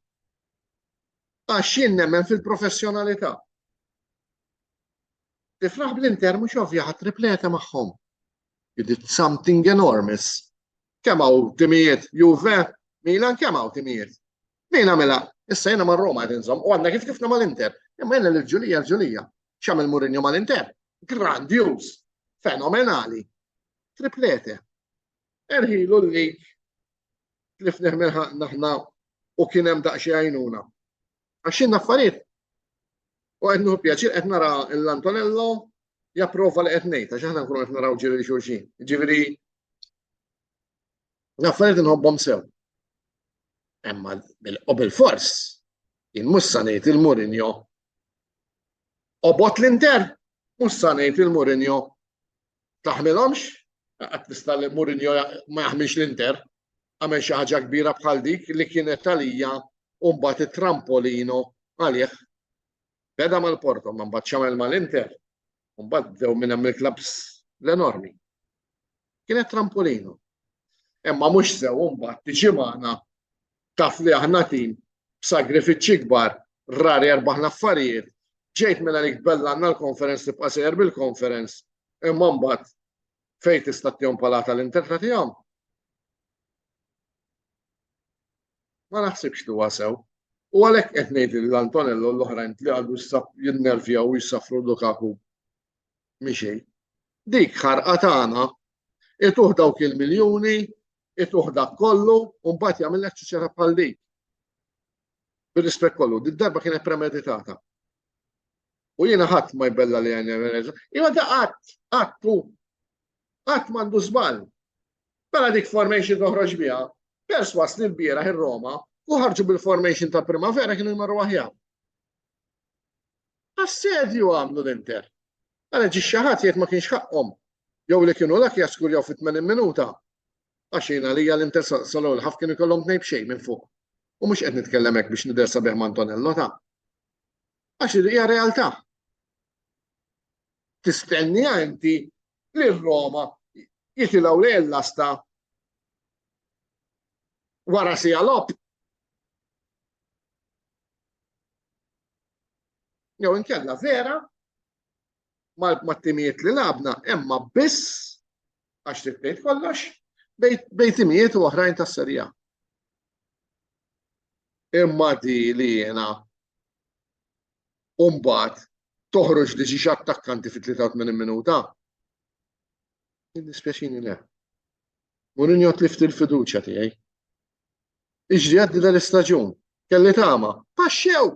Għax jien nemmen fil-professjonalità. Tifraħ bl-Inter mhux ovvja ħadd tripleta magħhom. You did something enormous. Kemm hawn timijiet Juve, Milan kemm hawn timijiet. Min għamilha? Issa jiena mar-Roma qed inżomm u għandna kif mal-Inter. Imma jiena l-ġulija. X'għamel Mourinho mal-Inter? Grandjuż, fenomenali. Triplete. Erħilu li tlifneħ naħna u kien hemm daqsxejn għajnuna. Għaxin affarijiet. U qed nieħu pjaċir qed nara l-Antonello japprova li qed ngħid għax aħna nkunu qed naraw ġifieri xulxin. Ġifieri l-affarijiet inħobbhom sew. Imma bil-fors jien mhux sa ngħid il-Mourinho obot l-Inter mhux sa ngħid il-Mourinho taħmilhomx qatt tista' li Mourinho ma jaħmilx l-Inter għamel xi ħaġa kbira bħal dik li kienet għalija u mbagħad it-trampolino għalih. Beda mal-Porto, ma mbagħad x'għamel mal-Inter, u mbagħad bdew minn hemm il-klabs l-enormi. Kienet trampolino. Imma mhux sew mbagħad tiġi magħna taf li aħna tim b'sagrifiċċji kbar, rari erbaħna affarijiet, ġejt mela li kbellanna l-konferenz tibqa' sejjer bil-konferenz, imma mbagħad fejn tista' tihom palata l-Inter tagħtihom. Ma naħsibx li huwa sew. U għalhekk qed ngħid li Antonello l-oħrajn li għadu jinnervjaw u jissafru Lukaku mixej. Dik ħarqa tagħna ituħ dawk il-miljuni, ituħ dak kollu, u mbagħad jagħmel ċiċera bħal dik. Bir-rispett kollu, darba kienet premeditata. U jiena ħadd ma jbella li għajna. Iwa da qatt m'għandu żball. Bella dik formation toħroġ biha, perswas li l-bieraħ ir-Roma u ħarġu bil-formation ta' primavera kienu jmarru aħjar. Assedju għamlu l-Inter. Għana ġi xaħat jgħid ma kienx ħaqhom. Jew li kienu lak jaskurjaw fit-80 minuta. Għaxina li l-Inter sal-ewwel ħaf kienu jkollhom tnejn b'xejn minn fuq. U mhux qed nitkellem hekk biex nidersa bih Antonello ta'. Għax hija realtà. Tistennija inti li r-Roma jitilgħu li l-lasta wara sija lob. Jew inkella vera mat-timijiet li labna imma biss għax tibtejt kollox bejn timijiet u oħrajn tas-serja. Imma di li jiena mbagħad toħroġ li xi attakkanti fi 83 minuta. Dispjaċini le. Mourinho tlift il-fiduċja tiegħi. Iġri għaddi dal-istaġun. Kelli tama. Paxxew!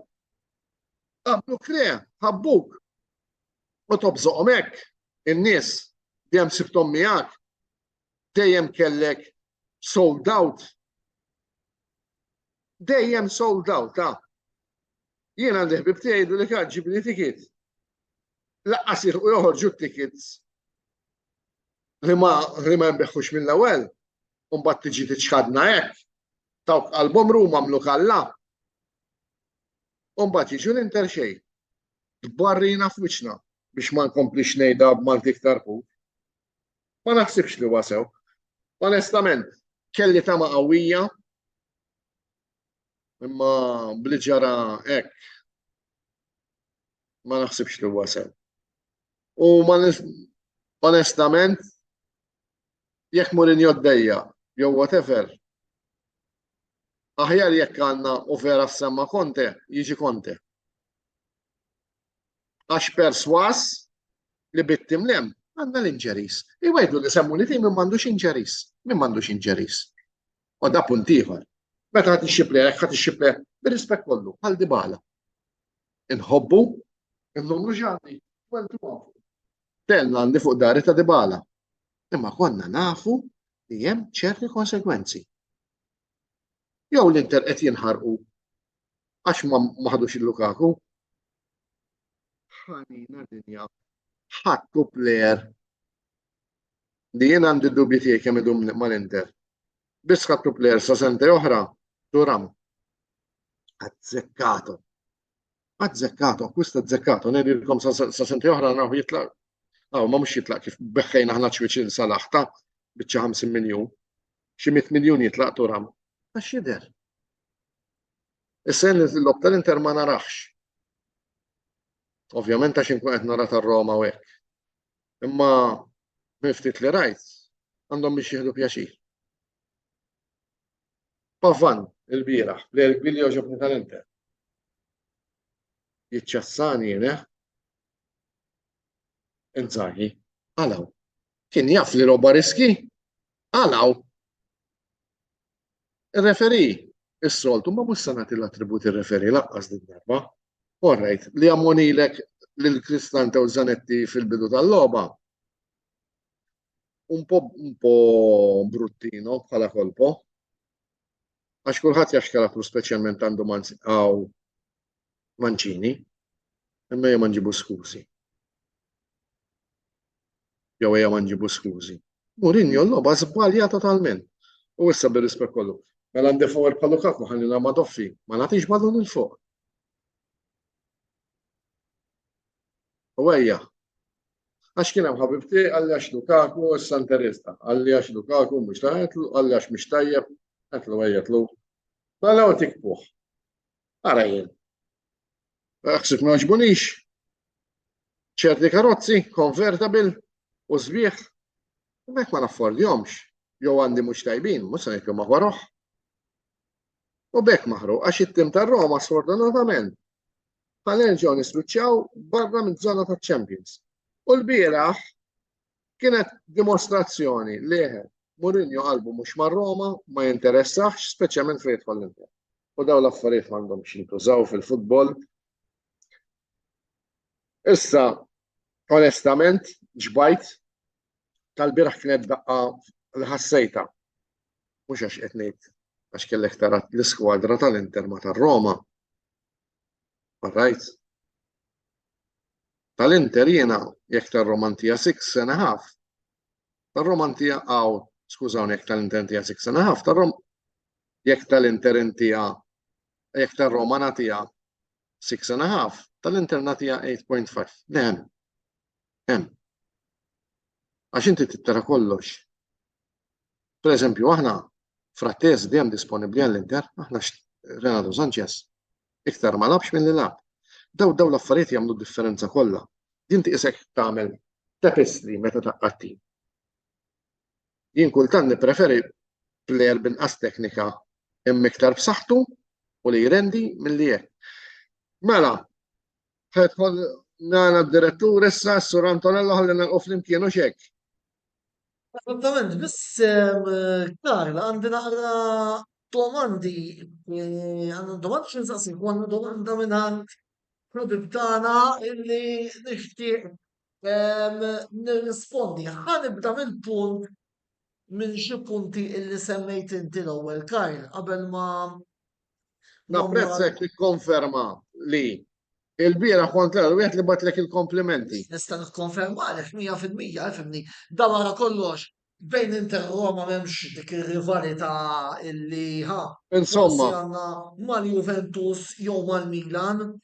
Għamlu kre, ħabbuk. U tobżoqhom hekk. In-nies dejjem sibthom miegħek. Dejjem kellek sold out. Dejjem sold out, Jiena għandi ħbib tgħidu li kien ġibni tikit. Laqqas u joħorġu t-tickets li ma nbeħħux mill-ewwel. U mbagħad tiġi tiċħadna hekk. Tawk qalbhom Ruma għamlu kalla. U mbagħad jiġu l-Inter xejn. Tbarrina f'wiċċna biex ma nkomplix ngħidha b'Malti iktar pu. Ma naħsibx li huwa sew. Onestament, kelli tama qawwija imma bli ġara hekk ma naħsibx li huwa sew. U onestament jekk Mourinho ddejja jew whatever aħjar jekk għandna u vera semma Conte, jiġi Conte. Għax perswas li bittim lem għandna l-inġeris. Iwejdu li semmu li tim min m'għandux inġeris. Min m'għandux inġeris. U da punt ieħor. Meta ħadd ixxibli hekk ħadd ixxibli bir-rispett kollu bħal Dybala. Inħobbu n-numru ġani. Tellna għandi fuq dari ta' Dybala. Imma konna nafu li hemm ċerti konsekwenzi. Jew l-Inter qed jinħarqu għax ma ħadux il-Lukaku. Ħanina dinja ħattu plejer li jien għandi d-dubji tiegħi kemm idum mal-Inter. Biss ħattu plejer sa sente oħra Turam. Azzeccato. Questo azzeccato. Ngħidilkom sa sente oħra naħu jitlaq. Ma mhux jitlaq kif beħħejna aħna ċwiċin Salaħ ta' biċċa 50 miljun. Xi 100 miljun jitlaq Turam. Għax jidher. Is-sen l-lob tal-Inter ma narax. Ovvjament għax inkun qed nara tar-Roma u hekk. Imma miftit li rajt għandhom biex jieħdu pjaċir. Pavan il-bieraħ bli joġobni tal-Inter. Jiċċassani jiena. Inżaghi, għalaw. Kien jaf li roba riski? Għalaw. Il-referi, is-soltu ma mhux se nagħti l-attributi referi laqqas din darba. Orrejt, li ammonilek lil Cristante u Zanetti fil-bidu tal-logħba. Un po' bruttino bħala kolpo. Għax kulħadd jaxkaratru speċjalment għandu Mancini, imma jew ma nġibu skużi. Jew ejja ma nġibu skużi. Mourinho l-logħba żbalja totalment. U issa bir-rispett kollu. Mela għandi fuq bħal Lukaku ħallina ma toffi, ma nagħtix ballun il fuq. U ejja. Għax kien hemm ħabibti għalli għax Lukaku issa interista, għalli għax Lukaku mhux taħetlu, għalli għax mhux tajjeb, għetlu ejjetlu. Mela u tikbuh. Ara jien. Ħsib ma ġbunix. ċerti karozzi, convertible u sbieħ. Mek ma naffordjomx, jew għandi mhux tajbin, mhux se ngħidlu ma waroh. U bekk maħru, għax it-tim tar-Roma sfortunatament ħanerġgħu nispiċċjaw barra miż-żona taċ-Champions. U l-bieraħ kienet dimostrazzjoni li Mourinho qalbu mhux mar-Roma ma jinteressax, speċjalment fejn jidħol l-Inter. U daw l-affarijiet m'għandhomx jintużaw fil-futbol. Issa, onestament, ġbajt tal-bieraħ kienet daqqa li ħassejta. Mhux għax qed ngħid għax kellek tara l-iskwadra tal-Inter ma tar-Roma. Rajt. Tal-Inter jiena jekk tar-Romantija 6.5. Tar-Romantija skużawni jekk tal-Inter tija 6.5, jekk tal-Inter intija jekk tar-Roma nagħtiha 6.5, tal-Inter nagħtiha 8.5. Le hemm. Għax inti tittara kollox. Pereżempju aħna Frattesi dejjem disponibbli għall-Inter, aħna Renato Sanchez iktar ma labx milli lab. Daw l-affarijiet jagħmlu differenza kollha. Din tiqisek tagħmel tapestry meta taqqatti. Jien kultant nippreferi plejer binqas teknika hemm iktar b'saħħtu u li jrendi milli hekk. Mela, ħedħol nagħna d-direttur issa s-Sur Antonello ħalli nagħlqu flimkien u x'hekk. Esattament, biss Karla, għandi naqra domandi, għandu domandi x'insaqsik, u għandu domanda minnant produkt tagħna illi nixtieq nirrispondi. Ħanibda mill-punt minn xi punti illi semmejt inti l-ewwel Karl, qabel ma Napprezzek tikkonferma li il-bieraħ kont l-wieħed li batlek il-komplimenti. nista' nikkonfermalek 100% fimni. Da wara kollox bejn Inter u Roma m'hemmx dik ir-rivalità illi Insomma, forsi għandna mal-Juventus jew mal-Milan.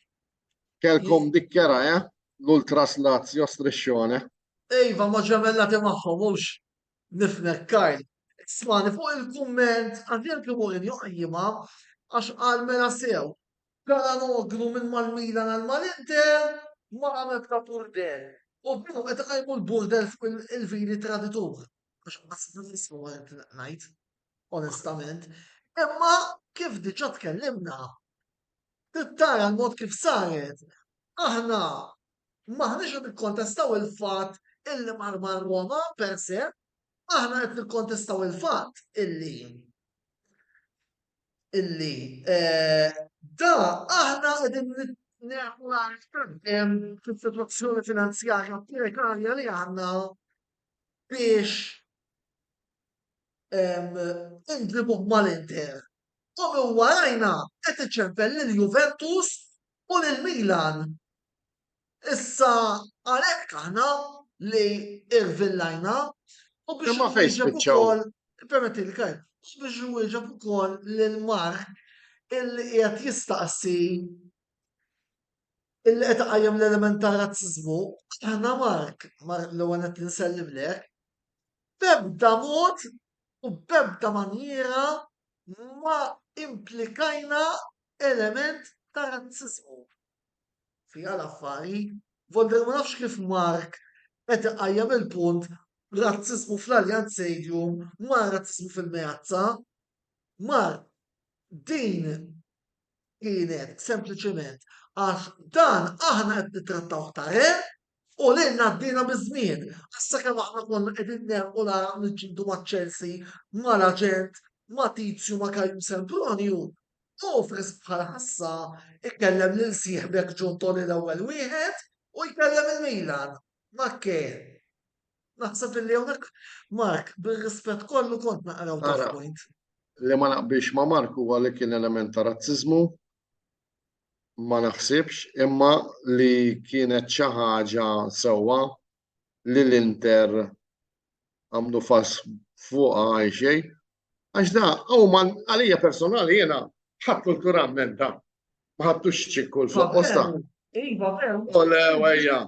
kelkom dikkjara, l-Ultras Lazio strisċjone. Ejva ma ġemellati magħhom mhux nifnek Karl. Smani fuq il-kumment għandien kemm Mourinho qajjima għax qal mela sew. Karanoglu minn mal-Milan għal mal-Inter ma għamek ta' burdel. U bħu qed iqajmu l-burdel fuq il-vili traditur. Għax ma nismu għed ngħid, onestament. Imma kif diġà tkellimna, tittara l-mod kif saret. Aħna maħniex qed nikkontestaw il-fatt illi mar Roma per se, aħna qed nikkontestaw il-fatt illi da aħna qegħdin neħu fis-sitwazzjoni finanzjarja prekarja li għandna biex indribu mal-Inter. U minn warajna qed iċċempel lill-Juventus u lill-Milan. Issa għalhekk aħna li irvillajna u biex Imma fejn spiċċaw? permetti li kaj, biex wieġeb ukoll lil Mark illi qed jistaqsi illi qed iqajjem l-element ta' razziżmu, aħna Mark l-ewwel qed insellimlek, b'ebda mod u b'ebda maniera ma implikajna element ta' razziżmu. Fija l-affari, Volder ma nafx kif Mark qed iqajjem il-punt razzismu fl-Allianz Stadium ma razzismu fil-Meazza. Mark, din kienet sempliċement għax dan aħna qed nittrattaw tare u lil ngħaddina biż-żmien. Issa kemm aħna konna qegħdin nerqu nara niġġieldu ma' Chelsea, mal-aġent, ma' Tizju ma' Kajum Sempronju. U frisq bħal ħassa ikkellem lil sieħbek Ġuntoni l-ewwel wieħed u jkellem il-Milan. Ma kien. Naħseb illi hawnhekk Mark, bir-rispett kollu kont naqraw Ara. tough point. Li ma naqbilx ma' Marku huwa li kien element ta' razziżmu, ma naħsibx, imma li kienet xi ħaġa sewwa li l-Inter għamlu fas fuqha għal xejn. Għax da, huma għalija personali jiena ħadd kulturalment da. Ma ħadtux ċikku l-floqosta. Iva, veru. Ole, wejja.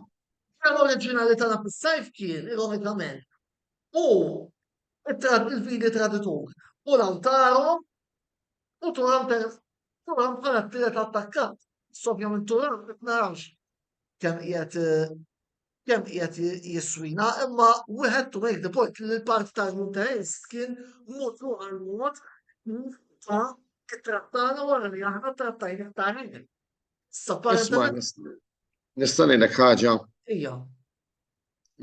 L-oriġinali tagħna fis-sajf kien, ironikament. U il-fidi traditur. U Lautaro u Turam bħala t-tielet attakkat. Ovvjament Turam ma narawx kemm qiegħed kemm qiegħed jiswina, imma wieħed to make the point li l-parti tal-interess kien mod għal mod kif ta' tittrattana wara li aħna trattajna ta' Issa Isma' apparentement nista' ngħidlek ħaġa. hija.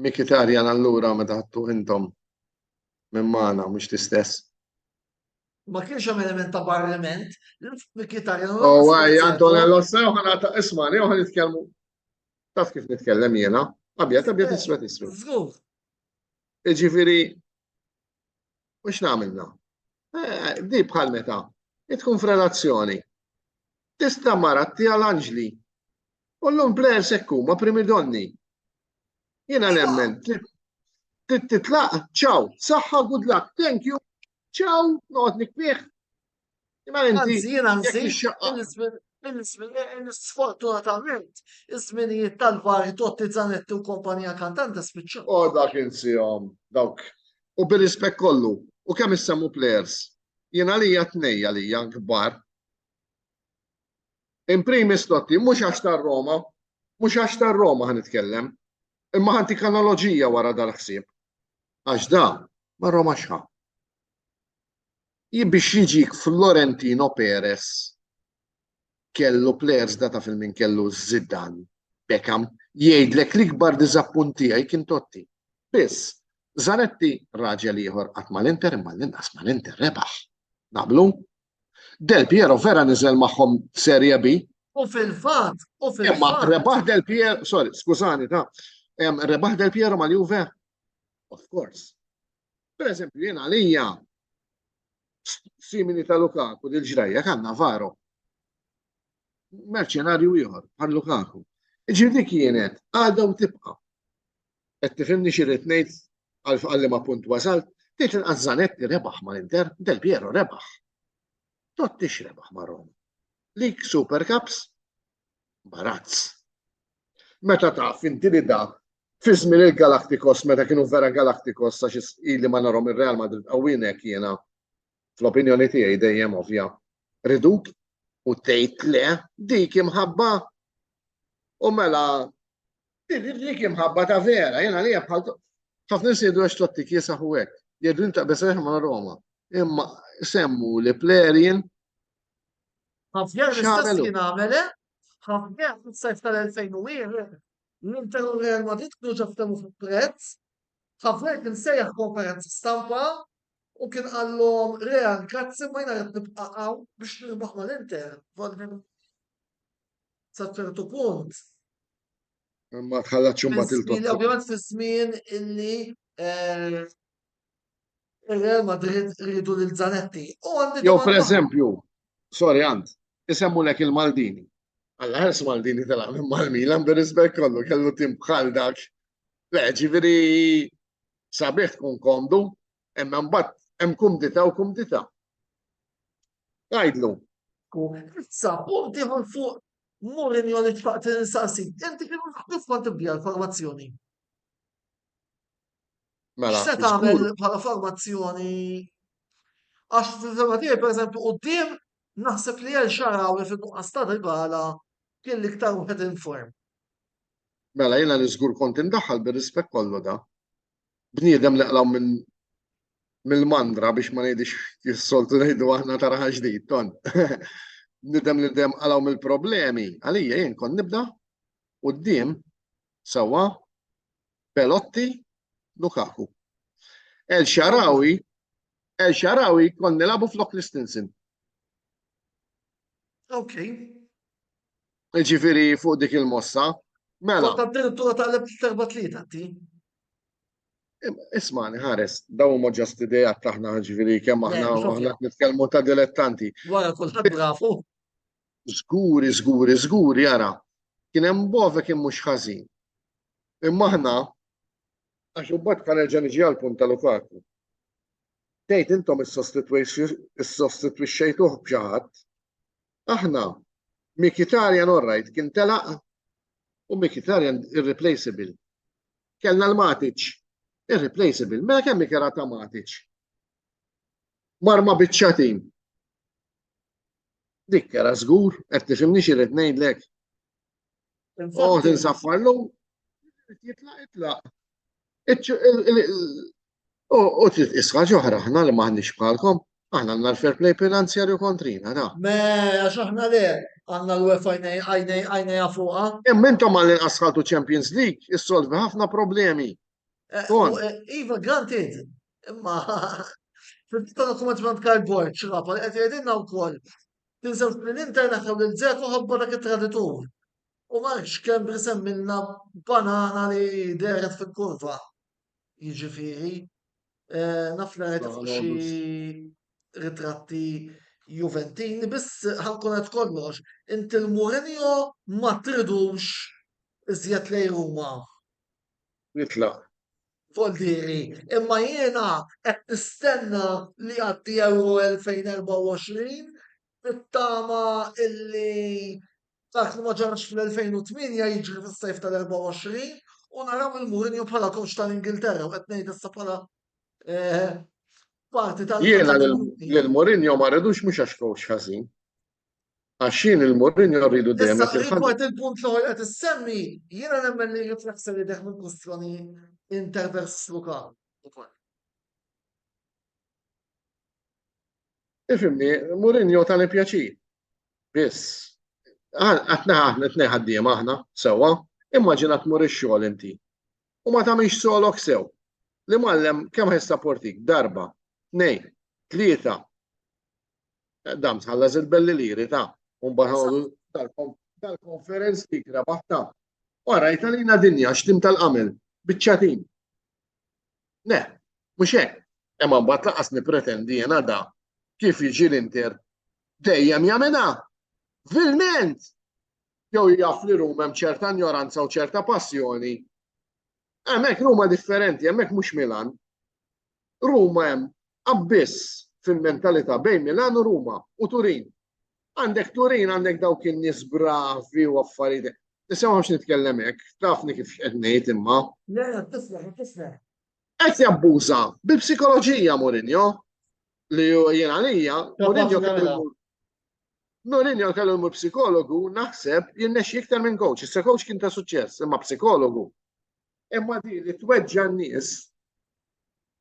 Mkhitaryan allura meta ħadtu intom minn magħna mhux l-istess. Ma kienx hemm element ta' barriment, l-Mkhitaryan Oh, għaj, Antonello, sew ħanata, isma' jew ħan nitkellmu. Taf kif nitkellem jiena? Abjad iswed iswed. Żgur. Jiġifieri, mhux nagħmilna. Di bħal meta. Tkun f'relazzjoni. Tista' mara għal Anġli. Kollhom plejers hekk huma primi donni. Jiena nemmen. Titlaq, ciao, saħħa, good luck, thank you, ciao, noqgħod nikbih. Imma inti Anzi, jiena jekk nsi, ix-xaqqa sfortunatament, iż-żminijiet tal-vari Totti Zanetti u kompanija kantanta spiċċaw. oh, dak insihom, dawk. U bir-rispett kollu, u kemm issemmu plejers. Jiena għalija tnejja għalija kbar. In primis Totti, mhux għax tar-Roma, mhux għax tar-Roma ħanitkellem, imma ħantik analoġija wara dal-ħsieb. Għax da, ma Roma xħa. Biex jiġik Florentino Perez kellu plejers data fil-min kellu Zidane, Beckham, jgħidlek l-ikbar diżappunti għaj kien Totti. Biss, Zanetti raġel ieħor qatt mal-Inter imma l-inqas mal-Inter rebaħ. Naqblu? Del Piero vera niżel magħhom Serje B. U fil-fatt, Imma rebaħ Del Piero, sorry, skużani ta' rebaħ Del Piero mal-Juve? Of course. Per eżempju, jiena għalija simili ta' Lukaku dil-ġrajja kan Navarro. Merċenarju ieħor bħal Lukaku. Ġirdi kienet għadha u tibqa'. Qed tifhimni xi rid ngħid għal ma punt wasalt, tgħid inqas Zanetti rebaħ mal-Inter, Del Piero rebaħ. Totti x'rebaħ ma' Roma. Lik Super Cups, barazz. Meta taf inti li da fi żmien il-Galacticos meta kienu vera Galacticos għax ili ma narhom ir-Real Madrid hawnhekk jiena fl-opinjoni tiegħi dejjem ovvja. Riduk u tgħid le dik imħabba. U mela dik imħabba ta' vera, jiena li bħal ħafna nsidu għax Totti kiesaħ u hekk. Jgħidu inta beseħ ma' Roma. Imma semmu li Plerien ħafjar l-istess kien għamel, ħafjar fil-sajf tal-2001, l-Inter u Real Madrid kienu ġaftemu fil-prezz, ħafjar kien sejjaħ konferenza stampa u kien għallhom Real grazzi ma jna qed nibqaqgħu biex nirbaħ mal-Inter. Sa ċertu punt. ma tħallatx imbagħad il-Totti. Ovvjament fi żmien illi Real Madrid rridu lil Zanetti. Jew pereżempju, sorry għand, isemmu lek il-Maldini. Alla ħers Maldini telaq minn mal-Milan bir-rispett kollu kellu tim bħal dak. Le, ġifieri sabiħ tkun komdu, imma mbagħad hemm kumdita u kumdita. Għajdlu. Issa, punti ħol fuq Mourinho li tfaqt insaqsi. Inti kif ma tibdija l-formazzjoni? Mela, Se tagħmel bħala formazzjoni? Għax fil-ferma tiegħi pereżempju quddiem naħseb li El Shaarawy fin-nuqqas ta' Dybala kien l-iktar wieħed inform. mela jiena li żgur kont indaħħal bir-rispett kollu da. Bniedem li qlaw mill-mandra biex ma ngħidix jissoltu ngħidu aħna tara ġdid ton. Bniedem li dem qalaw mill-problemi. Għalija jien kont nibda quddiem sewwa Belotti Lukaku. El Shaarawy kon nilabu flok Christensen. Okay. Ġifieri fuq dik il-mossa. Mela. Kont addirittura taqleb terba tlieta ti. Ismani ħares, daw huma ġast idea taħna ġifieri kemm aħna nitkellmu ta' dilettanti. Wara kulħadd bravu. Żguri jara. Kien hemm bove kien mhux ħażin. Imma aħna għax imbagħad kan nerġa' niġi għal punt ta' Lukaku. Tgħid intom issostitwixxejtuh b'xi ħadd. Aħna Mkhitaryan orrajt kien telaq u Mkhitaryan irreplaceable. Kellna l-Matic irreplaceable. Mela kemm kera ta' Matic? Marma biċċatin. Dik kera żgur, qed tifhimni xi rid ngħidlek. Tinsaffar jitlaq. U trid isħa ġoħra aħna li m'aħniex bħalkom, aħna għandna l-fair play finanzjarju kontrina da. Me, għax aħna le, għanna l-UEFA għajnejja fuqa. Imma intom għallin asħaltu Champions League, issolvi ħafna problemi. Kon. Iva, granted, imma fil-tana kumentment cardboard, xrapa, għet jedinna u koll. Tinsew l-Inter naħħaw l-Dzeko ħobba dak il-traditur. U marx kem brisem minna banana li deret fil-kurva. Jiġifieri, nafla għet xi ritratti Juventini, biss ħankun għet kollox. Inti l-Mourinho ma tridux iżjed lej Ruma. Jitlaq. Voldiri, imma jiena qed nistenna li għaddi Euro 2024 bit-tama illi dak li ma ġarx fl-2008 jiġri fis-sajf tal-24 u naraw il-Mourinho bħala coach tal-Ingilterra u qed ngħid issa bħala parti Jiena l-Mourinho ma rridux mhux għax coach ħażin. Għaxin il-Mourinho rridu dejjem. Issa rigward il-punt li qed issemmi, jiena nemmen li riflexser li deħ minn kwistjoni Inter versus Lukaku. Ifimni, Mourinho tani pjaċir. Biss. Għatna t-neħaddim aħna, sewa, immaġina tmur ix-xogħol inti. U ma tagħmilx solok sew. Li mallem kemm ħissapportik darba, 2, 3. Dam tħallas il-belli liri ta' unbaħu tal-konferenz dik rabaħta. Wara jtalina dinja x'tim tal-qamel biċċatin. Ne, mhux hekk. Imma mbagħad laqas nipretendi jena da kif jiġi l-Inter dejjem jagħmilha. Vilment! Jew jaf li Ruma hemm ċerta ignoranza u ċerta passjoni. Hemmhekk Ruma differenti, hemmhekk mhux Milan. Ruma hemm abbiss fil-mentalità bejn Milan u Ruma u Turin. Għandek Turin, għandek dawk in-nies bravi u affarijiet. Nisimgħu biex nitkellem hekk, tafni kif qed ngħid imma. Le, tisleħ. Qed jabbuża bil-psikoloġija Mourinho li jiena għalija Mourinho kellu jmur psikologu naħseb jinnexxi iktar minn coach. Issa coach kien ta' suċċess, imma psikologu. Imma di li tweġġa n-nies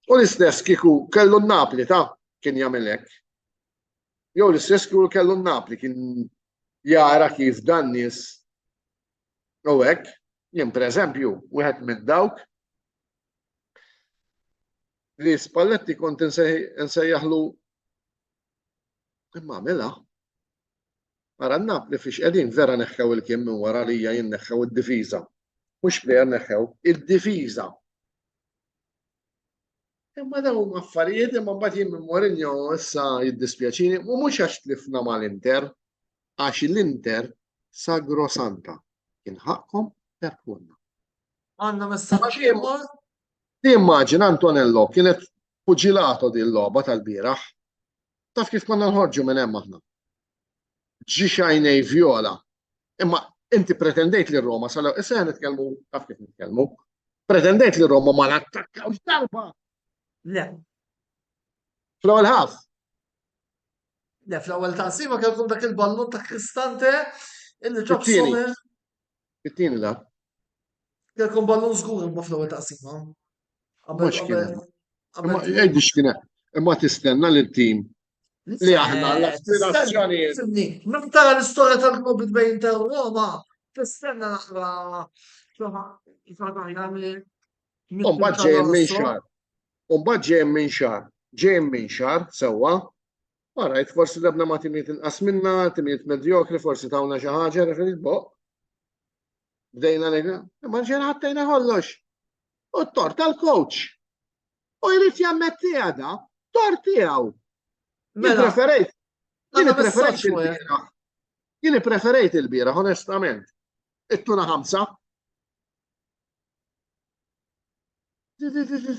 u l-istess kieku kellu n-Napli ta' kien jagħmel hekk. Jew l-istess kieku kellu n-Napli kien jara kif dan nies u hekk, jien pereżempju wieħed minn dawk li Spalletti kont insejjaħlu imma mela. Ara n-Napli fiex qegħdin vera neħħew il-kien minn wara li jien neħħew id-difiża. Mhux plejer neħħew id-difiża. Imma dawn affarijiet imma mbagħad jien minn Mourinho issa jiddispjaċini u mhux għax tlifna mal-Inter għax l-Inter sagrosanta. Kien ħaqhom perkunna. Għandna messaġġ ieħor? Immaġina Antonello kienet puġilato din l-logħba tal-bieraħ. Taf kif konna nħorġu minn hemm aħna. Ġi xajnej vjola. Imma inti pretendejt li Roma sal issa nitkellmu taf kif nitkellmu. Pretendejt li Roma ma nattakkawx darba. Le. Fl-ewwel ħaf. Le, fl-ewwel taqsima kellkom dak il-ballun ta' Cristante illi ġab Fit-tieni. Sommer. Fit-tieni la. Kellkom ballun żgur imma fl-ewwel taqsima. Mhux kien. Imma jgħidix kien imma tistenna li t-tim li aħna l-aspirazzjonijiet. Meta tara l-istorja tal-klub bejn Inter u Roma, tistenna naqra Mbagħad ġejjem minn xahar. Mbagħad ġejjem minn xahar. Ġejjem minn xahar sewwa. Alright, forsi dabna ma timiet inqas minna, timiet medjokri, forsi tawna xi ħaġa referit boq. Bdejna nega, imma ġejna ħattejna kollox. U t-tort tal-coach. U jrid jammetti għada, tort tiegħu. Jien preferejt il-bira, onestament. It-tuna 5.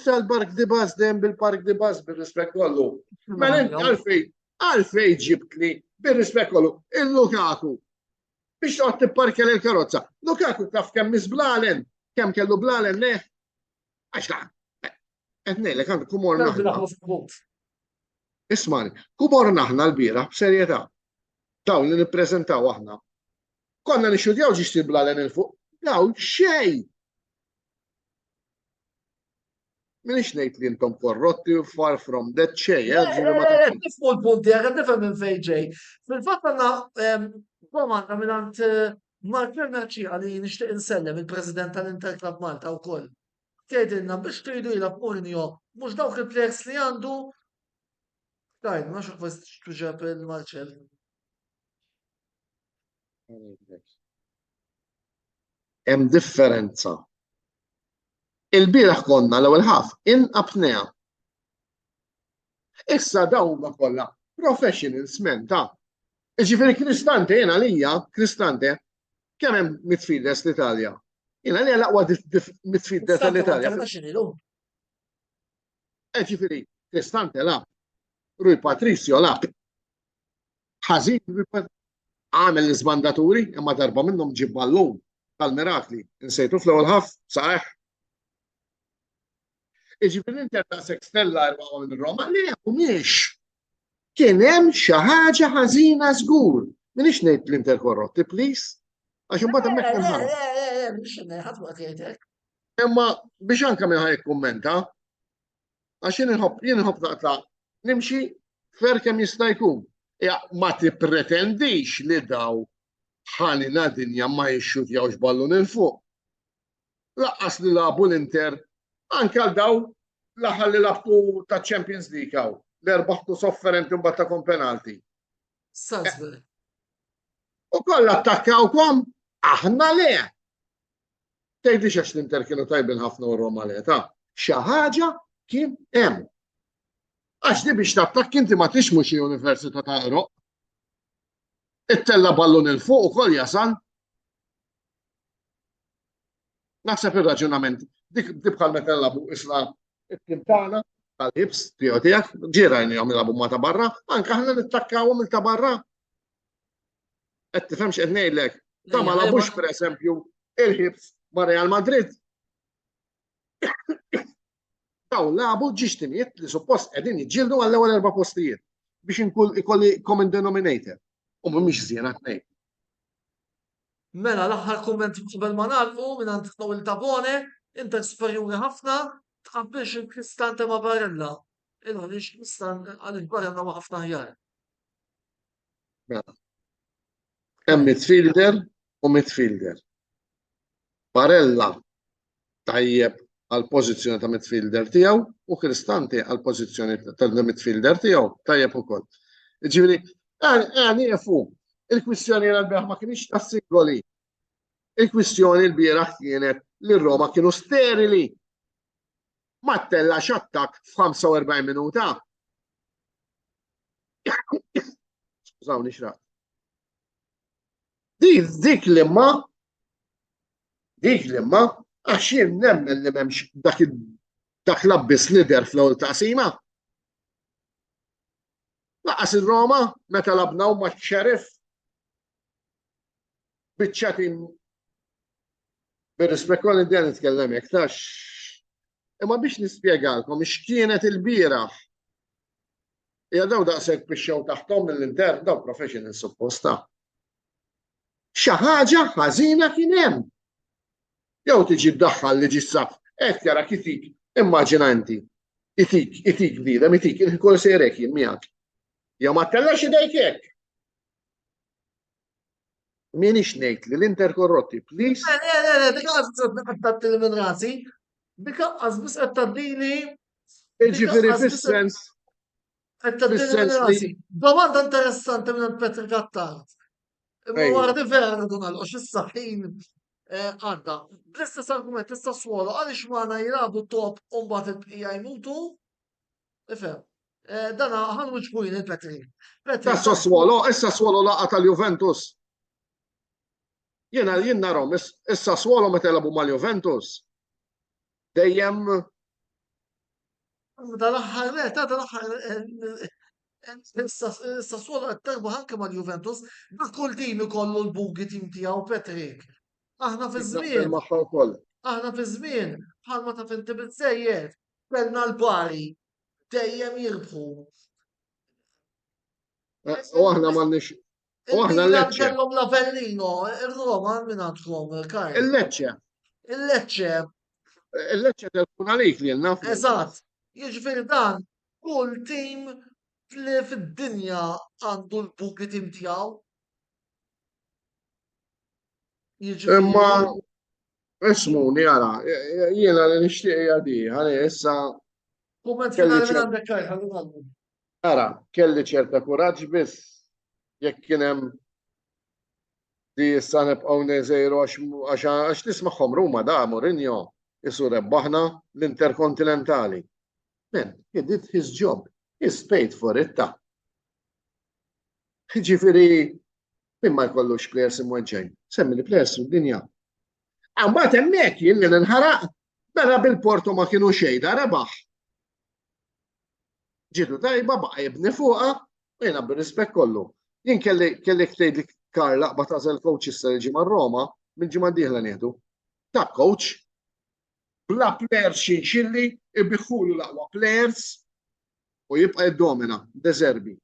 Tal-park di bas, dem bil-park di bas, bil-rispekt kollu. Mela għalfej ġibtli, bil-rispekt kollu, il-Lukaku. Biex toqgħod tipparkja l-karozza. Lukaku taf kemm misblalen, kemm kellu blalen ne. Għaxa, ngħidlek għandu kumor naħna. Ismani, kumor naħna l-bira, b'serjetà. Dawn li nippreżentaw aħna. Konna nixxudjaw ġiex blalen il-fuq. Daw xejn. Minix ngħid li intom korrotti u far from that xejn, ġifieri ma tafx. Nifmu l-punti, għed nifem minn fejn ġej. Fil-fatt għanna domanda minnant Mark Vernaci għalli nishtiq insellem il-President tal-Interclub Malta u koll. Tgħidilna biex tridu jilab Mourinho, mux dawk il-plejers li għandu. Dajn, ma xuk fost tuġab il-Marċel. Hemm differenza. Il-bieraħ konna l-ewwel ħaf inqabnejha. Issa dawn ma kollha professionals men ta' ġifieri Cristante jiena għalija, Cristante, kemm hemm midfielders l-Italja? Jiena għalija l-aqwa midfielder tal-Italja. Ġifieri Cristante lab, Rui Patricio lab. Ħażin Rui Patricio għamel l-iżbandaturi imma darba minnhom ġib ballun tal-mirakli. Insejtu fl-ewwel ħaf saħeħ. Iġifieri inti daqshekk stella erbaqgħu minn Roma li mhix. Kien hemm xi ħaġa ħażina żgur. Minix ngħid l-Inter korrotti, please. Għax imbagħad hemmhekk inħarab. Imma biex anke minn ħajk kummenta, għax jien inħobb naqta' nimxi fer kemm jista' jkun. Ma tippretendix li daw ħalina dinja ma jixxutjawx ballun il-fuq. Laqqas li labu l-Inter anke għal daw l-aħħar li labtu ta' Champions League hawn. L-erbaħtu sofferenti mbagħad ta' penalti. Salzburg. U kollha attakkawkom aħna le. Tgħidix għax l-Inter kienu tajbin ħafna u Roma le ta' xi ħaġa kien hemm. Għax di biex tattakk inti ma tixmu xi Università ta' Eroq. Ittella ballun il-fuq ukoll jasal. Naħseb ir-raġunament dik bħal meta labu isla it-tintana tal-ħibs tiegħek, ġierajni jagħmlu labu ma ta' barra, anke aħna nittakkawhom il ta' barra. Qed tifhem x'qed ngħidlek. Ta' ma labux pereżempju il-ħibs ma' Real Madrid. Daw labu ġixtimijiet li suppost qegħdin jiġġieldu għall-ewwel 4 postijiet biex ikolli common denominator. U mhumiex żiena tnejn. Mela l-aħħar kumment qabel ma nagħlqu mingħand il Tabone, Inter superjuri ħafna, tħabbix il-Cristante ma' Barella. Għaliex Cristante għaliex Barella ma' ħafna ħjar. Mela. Hemm midfielder u midfielder. Barella tajjeb għal pożizzjoni ta' midfielder tiegħu u Cristante għal pożizzjoni tal-midfielder tiegħu tajjeb ukoll. Ġifieri, nieqfu. Il-kwistjoni l-beħ ma kienx ta' singoli. Il-kwistjoni l-bieraħ kienet li Roma kienu sterili. Mattella xattak f'45 minuta. Skużawni xraq. Dik l-imma għax jien nemmen li m'hemmx dak labbis lider fl-ewwel taqsima. Laqas ir-Roma meta labnaw maċ-Sheriff biċċatin bir-rispett kolli din nitkellem hekk tax. Imma biex nispjegalkom x'kienet il-bieraħ. Hija daw daqshekk bixxew taħtom mill-Inter daw professional supposta. Xi ħaġa ħażina kien hemm. Jew tiġi ddaħħal li ġissab, hekk jara kitik, immaġinanti. Itik bniedem, itik il-kol sejrek jien miegħek. Jew ma tellax idejk hekk. Minix ngħid li l-Inter korrotti, please. Dik qed tattili minn rasi. Dik qasbis qed taddili. Ġifieri fis-sens. Qed taddili minn rasi. Domanda interessanti minn Petr Gattart. Imma wara di vera rridu nagħlqu x'is-saħħin għandha. Bl-istess argument is-Sassuolo għaliex magħna jilagħbu top u mbagħad il-bqija jmutu. Ifhem. Dana ħanwiġbu jien il-Petri. Is-Sassuolo laqa tal-Juventus. Jien narhom is-Sassuolo meta jilagħbu mal-Juventus. Dejjem Sassuolo qed terbaħ anke mal-Juventus, dak kull tim ikollu l-bugi tim tiegħu Petrik. Aħna fi żmien bħalma taf inti biżżejjed, kellna l-Bari dejjem jirbħu. U aħna m'għandniex. U aħna l-Lecce. Kellhom l'Avellino, ir-Roma minn għandhom Kajl. Il-Lecce. Il-Lecce Il-leċċa tkun għalik li l-naf. Eżatt, jiġifieri dan kull tim fid-dinja għandu l-bookie team tiegħu. Imma Jiġifieri ismuni għara, jiena li nixtieq jadi, għalli issa kumment kelli finali minn ċert- għandek Kajl, ħalli nagħmlu. għara, kelli ċerta kuraġġ biss jekk kien hemm di issa nibqgħu neżejru għax tismagħhom Ruma da Mourinho isu rebbaħna l-Interkontinentali. Man, he did his job. He's paid for it ta. Ġifieri min ma jkollux plejers imweġġejn. Semmi li plejers fid-dinja. Għambat hemmhekk jien li nħaraq mela bil-Porto ma kienu xejn da rebaħ. Ġitu tajba baqa jibni fuqha u jiena bir-rispett kollu. Jien kelli tgħidli Karla qbad tażel coach issa li ġie mar-Roma mill-ġimgħa d-dieħla nieħdu. Ta' coach bla players xinxilli ibiħħulu l-aqwa players u jibqa' jiddomina De Zerbi.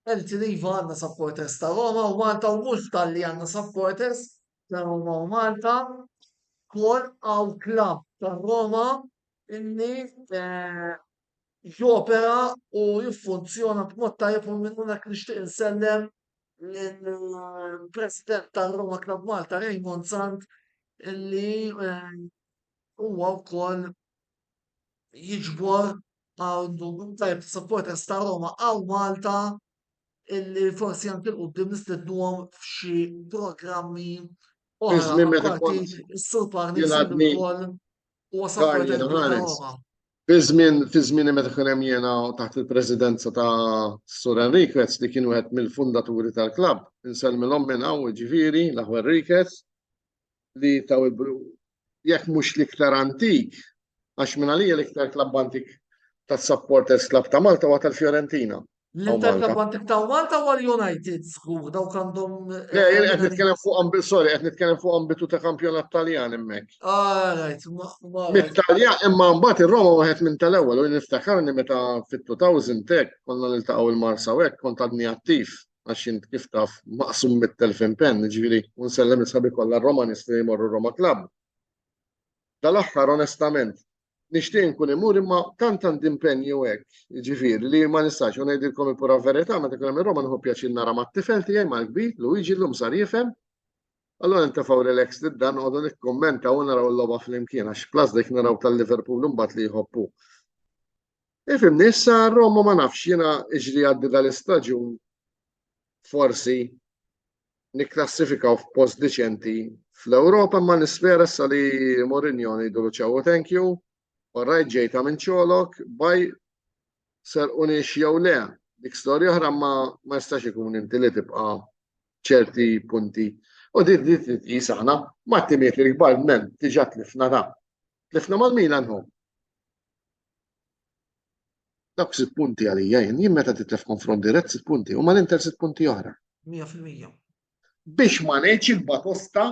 Elti li iva għandna supporters ta' Roma u Malta u mhux tal-li għandna supporters ta' Roma u Malta. Kol għaw klab ta' Roma inni jopera u jiffunzjona b'mod tajjeb u minnu dak nixtieq insellem lill-President ta' Roma Club Malta Raymond Sant illi huwa wkoll jiġbor għandu tajjeb supporters ta' Roma għaw Malta illi forsi anke l-qudiem nistednuhom f'xi programmi oħra Żmien meta apparti kont s-Sur Parnizzi jilgħabni ukoll huwa supporter Karl ta' Johannes. Roma. Fi żmien meta kien hemm jiena taħt il-presidenza ta' Sur Enriquez li kien wieħed mill-fundaturi tal-klabb, insellmilhom minn hawn ġifieri l-aħwa Enriquez li taw jekk mhux l-iktar antik għax minn għalija l-iktar klabb antik tas-supporters Club ta' Malta huwa tal-Fjorentina. L-Interclub Antik ta' Malta u l-United żgur dawk għandhom. Qed nitkellem fuq ambitu ta' kampjonat Taljan hemmhekk. Alright, Mit-Taljan imma mbagħad ir-Roma waħed minn tal-ewwel u niftakarni meta fit-2000 hekk konna niltaqgħu il-Marsa u hekk kont għadni attiv għax int kif taf maqsum mit-telf impenn, ġifieri u nsellem isħabi kollha Romanisti li jmorru Roma Club. Dal-aħħar onestament nixtieq nkun imur imma tant għandi impenni u hekk, ġifieri li ma nistax u ngħidilkom il-pura verità meta kien hemm ir-Roma nieħu pjaċir nara mat-tifel tiegħi mal-kbir Luigi llum sar jifhem. Allora intefgħu relaxed id-dan noqogħdu nikkummentaw u naraw l-logħba flimkien għax plas dik naraw tal-Liverpool imbagħad li jħobbu. Ifhimni issa Roma ma nafx jiena iġri għaddi dal-istaġun forsi nikklassifikaw f'post diċenti fl-Ewropa ma nispera sa li Mourinho ngħidulu ciao thank you. Orrajt ġejta minn ċolok, baj ser unix jew le. Dik storja oħra ma jistax ikun inti li tibqa' ċerti punti. U dit jisaħna, ma t-timiet li kbar men, tiġa tlifna ta'. Tlifna mal-Milan hu. Dak 6 punti għalija, jien meta titlef konfront dirett 6 punti, u mal-Inter 6 punti oħra. 100%. Biex ma ngħidx il-batosta,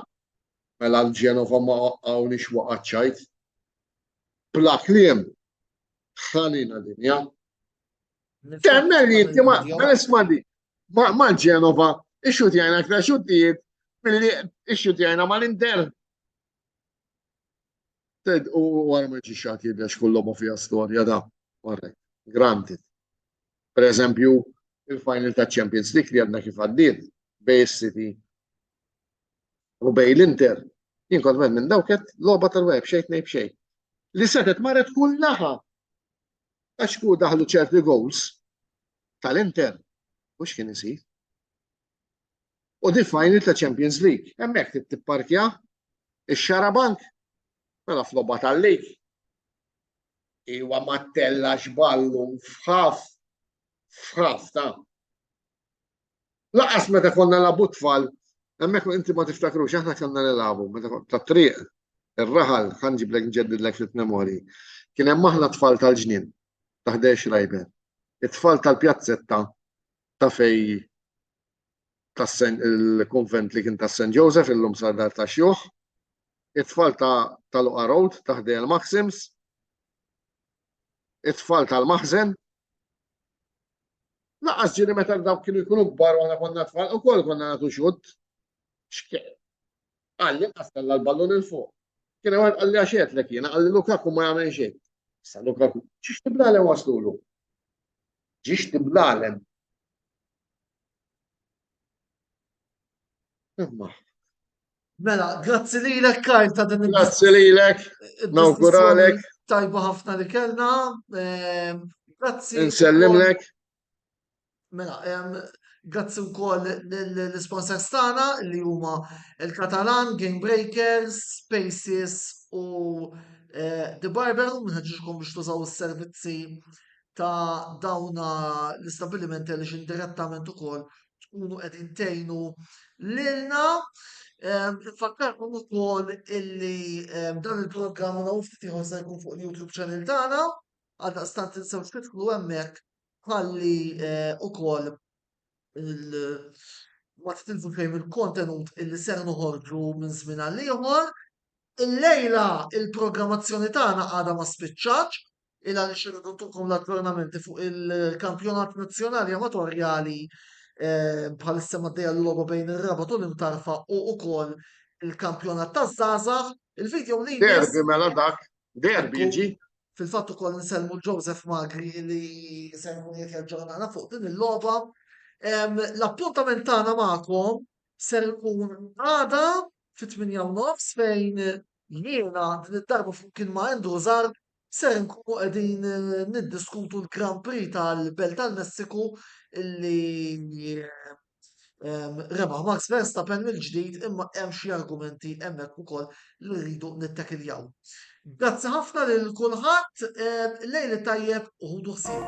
mela l-Ġenova ma għawnix waqgħat bla kliem ħalina dinja. Temmel li inti ma nisma' di ma Ġenova ixxu tjajna aktar xuttijiet milli ixxu tjajna mal-Inter. Ted u għara ma ġiex għati jiddex kullom fija storja da. Correct. Granted. Per eżempju, il-final ta' Champions League li għadna kif għaddiet bej City u bej l-Inter. Jien kont minn dawket logħba tal-web xejn ngħid xejn. Li setet marret kullaha għax ku daħlu ċerti goals tal-Inter. Mhux kien isir. U di final ta' Champions League. Hemmhekk tipparkja ix-xarabank mela f'logħba tal-lig. Iwa Mattella xballu fħaf ta' laqas meta konna labu tfal, hemmhekk inti ma tiftakrux aħna konna nilabu meta ta' triq ir-raħal ħanġiblek nġeddidlek fit-memorji. Kien hemm aħna tfal tal-ġnien ta' 11 rajber. It-tfal tal-pjazzetta ta' fej il-konvent li kien ta' St. Joseph illum sar dar ta' xjuħ. It-tfal tal-Oqa Road ta' ħdejja Maxims. It-tfal tal-Maħżen. Laqas ġiri meta dawk kienu jkunu kbar u għana konna tfal, u kol konna nagħtu xud. Għalli qassella l-ballun il-fuq. Kien għal għalli għaxiet l kiena, għalli Lukaku ma jgħamil xejn. Issa Lukaku, ġiex tiblalem waslulu? Ġiex tiblalem? Imma, Mela, grazzi lilek Kajl ta' din grazzi lilek, nawguralek, tajba ħafna li kellna. Grazzi. nsellimlek. Mela, grazzi wkoll l-sponsors tagħna li huma il-Katalan, Game Breakers, Spaces u The Barber, minħagġiġkom biex tużaw is-servizzi ta' dawna l-istabilimenti li indirettament ukoll tkunu qegħdin tgħinu lilna. Nfakkarkom ukoll illi dan il-programm u ftit ieħor se jkun fuq il-YouTube channel tagħna, għaldaqstant tinsewx tidħlu hemmhekk ħalli ukoll ma titilfu fejn il-kontenut illi ser noħorġu minn żmien għal ieħor. Illejla il-programmazzjoni tagħna għadha ma spiċċax il għaliex irridu ntukom l-aġġornamenti fuq il-kampjonat nazzjonali amatorjali bħalissa maddejja l-loba bejn ir-Rabat u l-Imtarfa u wkoll il-kampjonat taż-żgħażagħ. Il-video li Derbi mela dak, derbi ġi. fil-fatt ukoll nselmu Joseph Magri li semmu jek jaġġornana fuq din il-logħba. L-appuntament tagħna magħkom ser ikun għada fit-8:30 fejn jiena din id-darba kien ma' Andrew Żar ser nkunu qegħdin niddiskutu l-Grand Prix tal-Belt tal-Messiku illi rebaħ Max Verstappen mill-ġdid imma hemm xi argumenti hemmhekk ukoll li rridu nittakiljaw. Grazzi ħafna lil kulħadd, lejl tajjeb u ħudu ħsieb.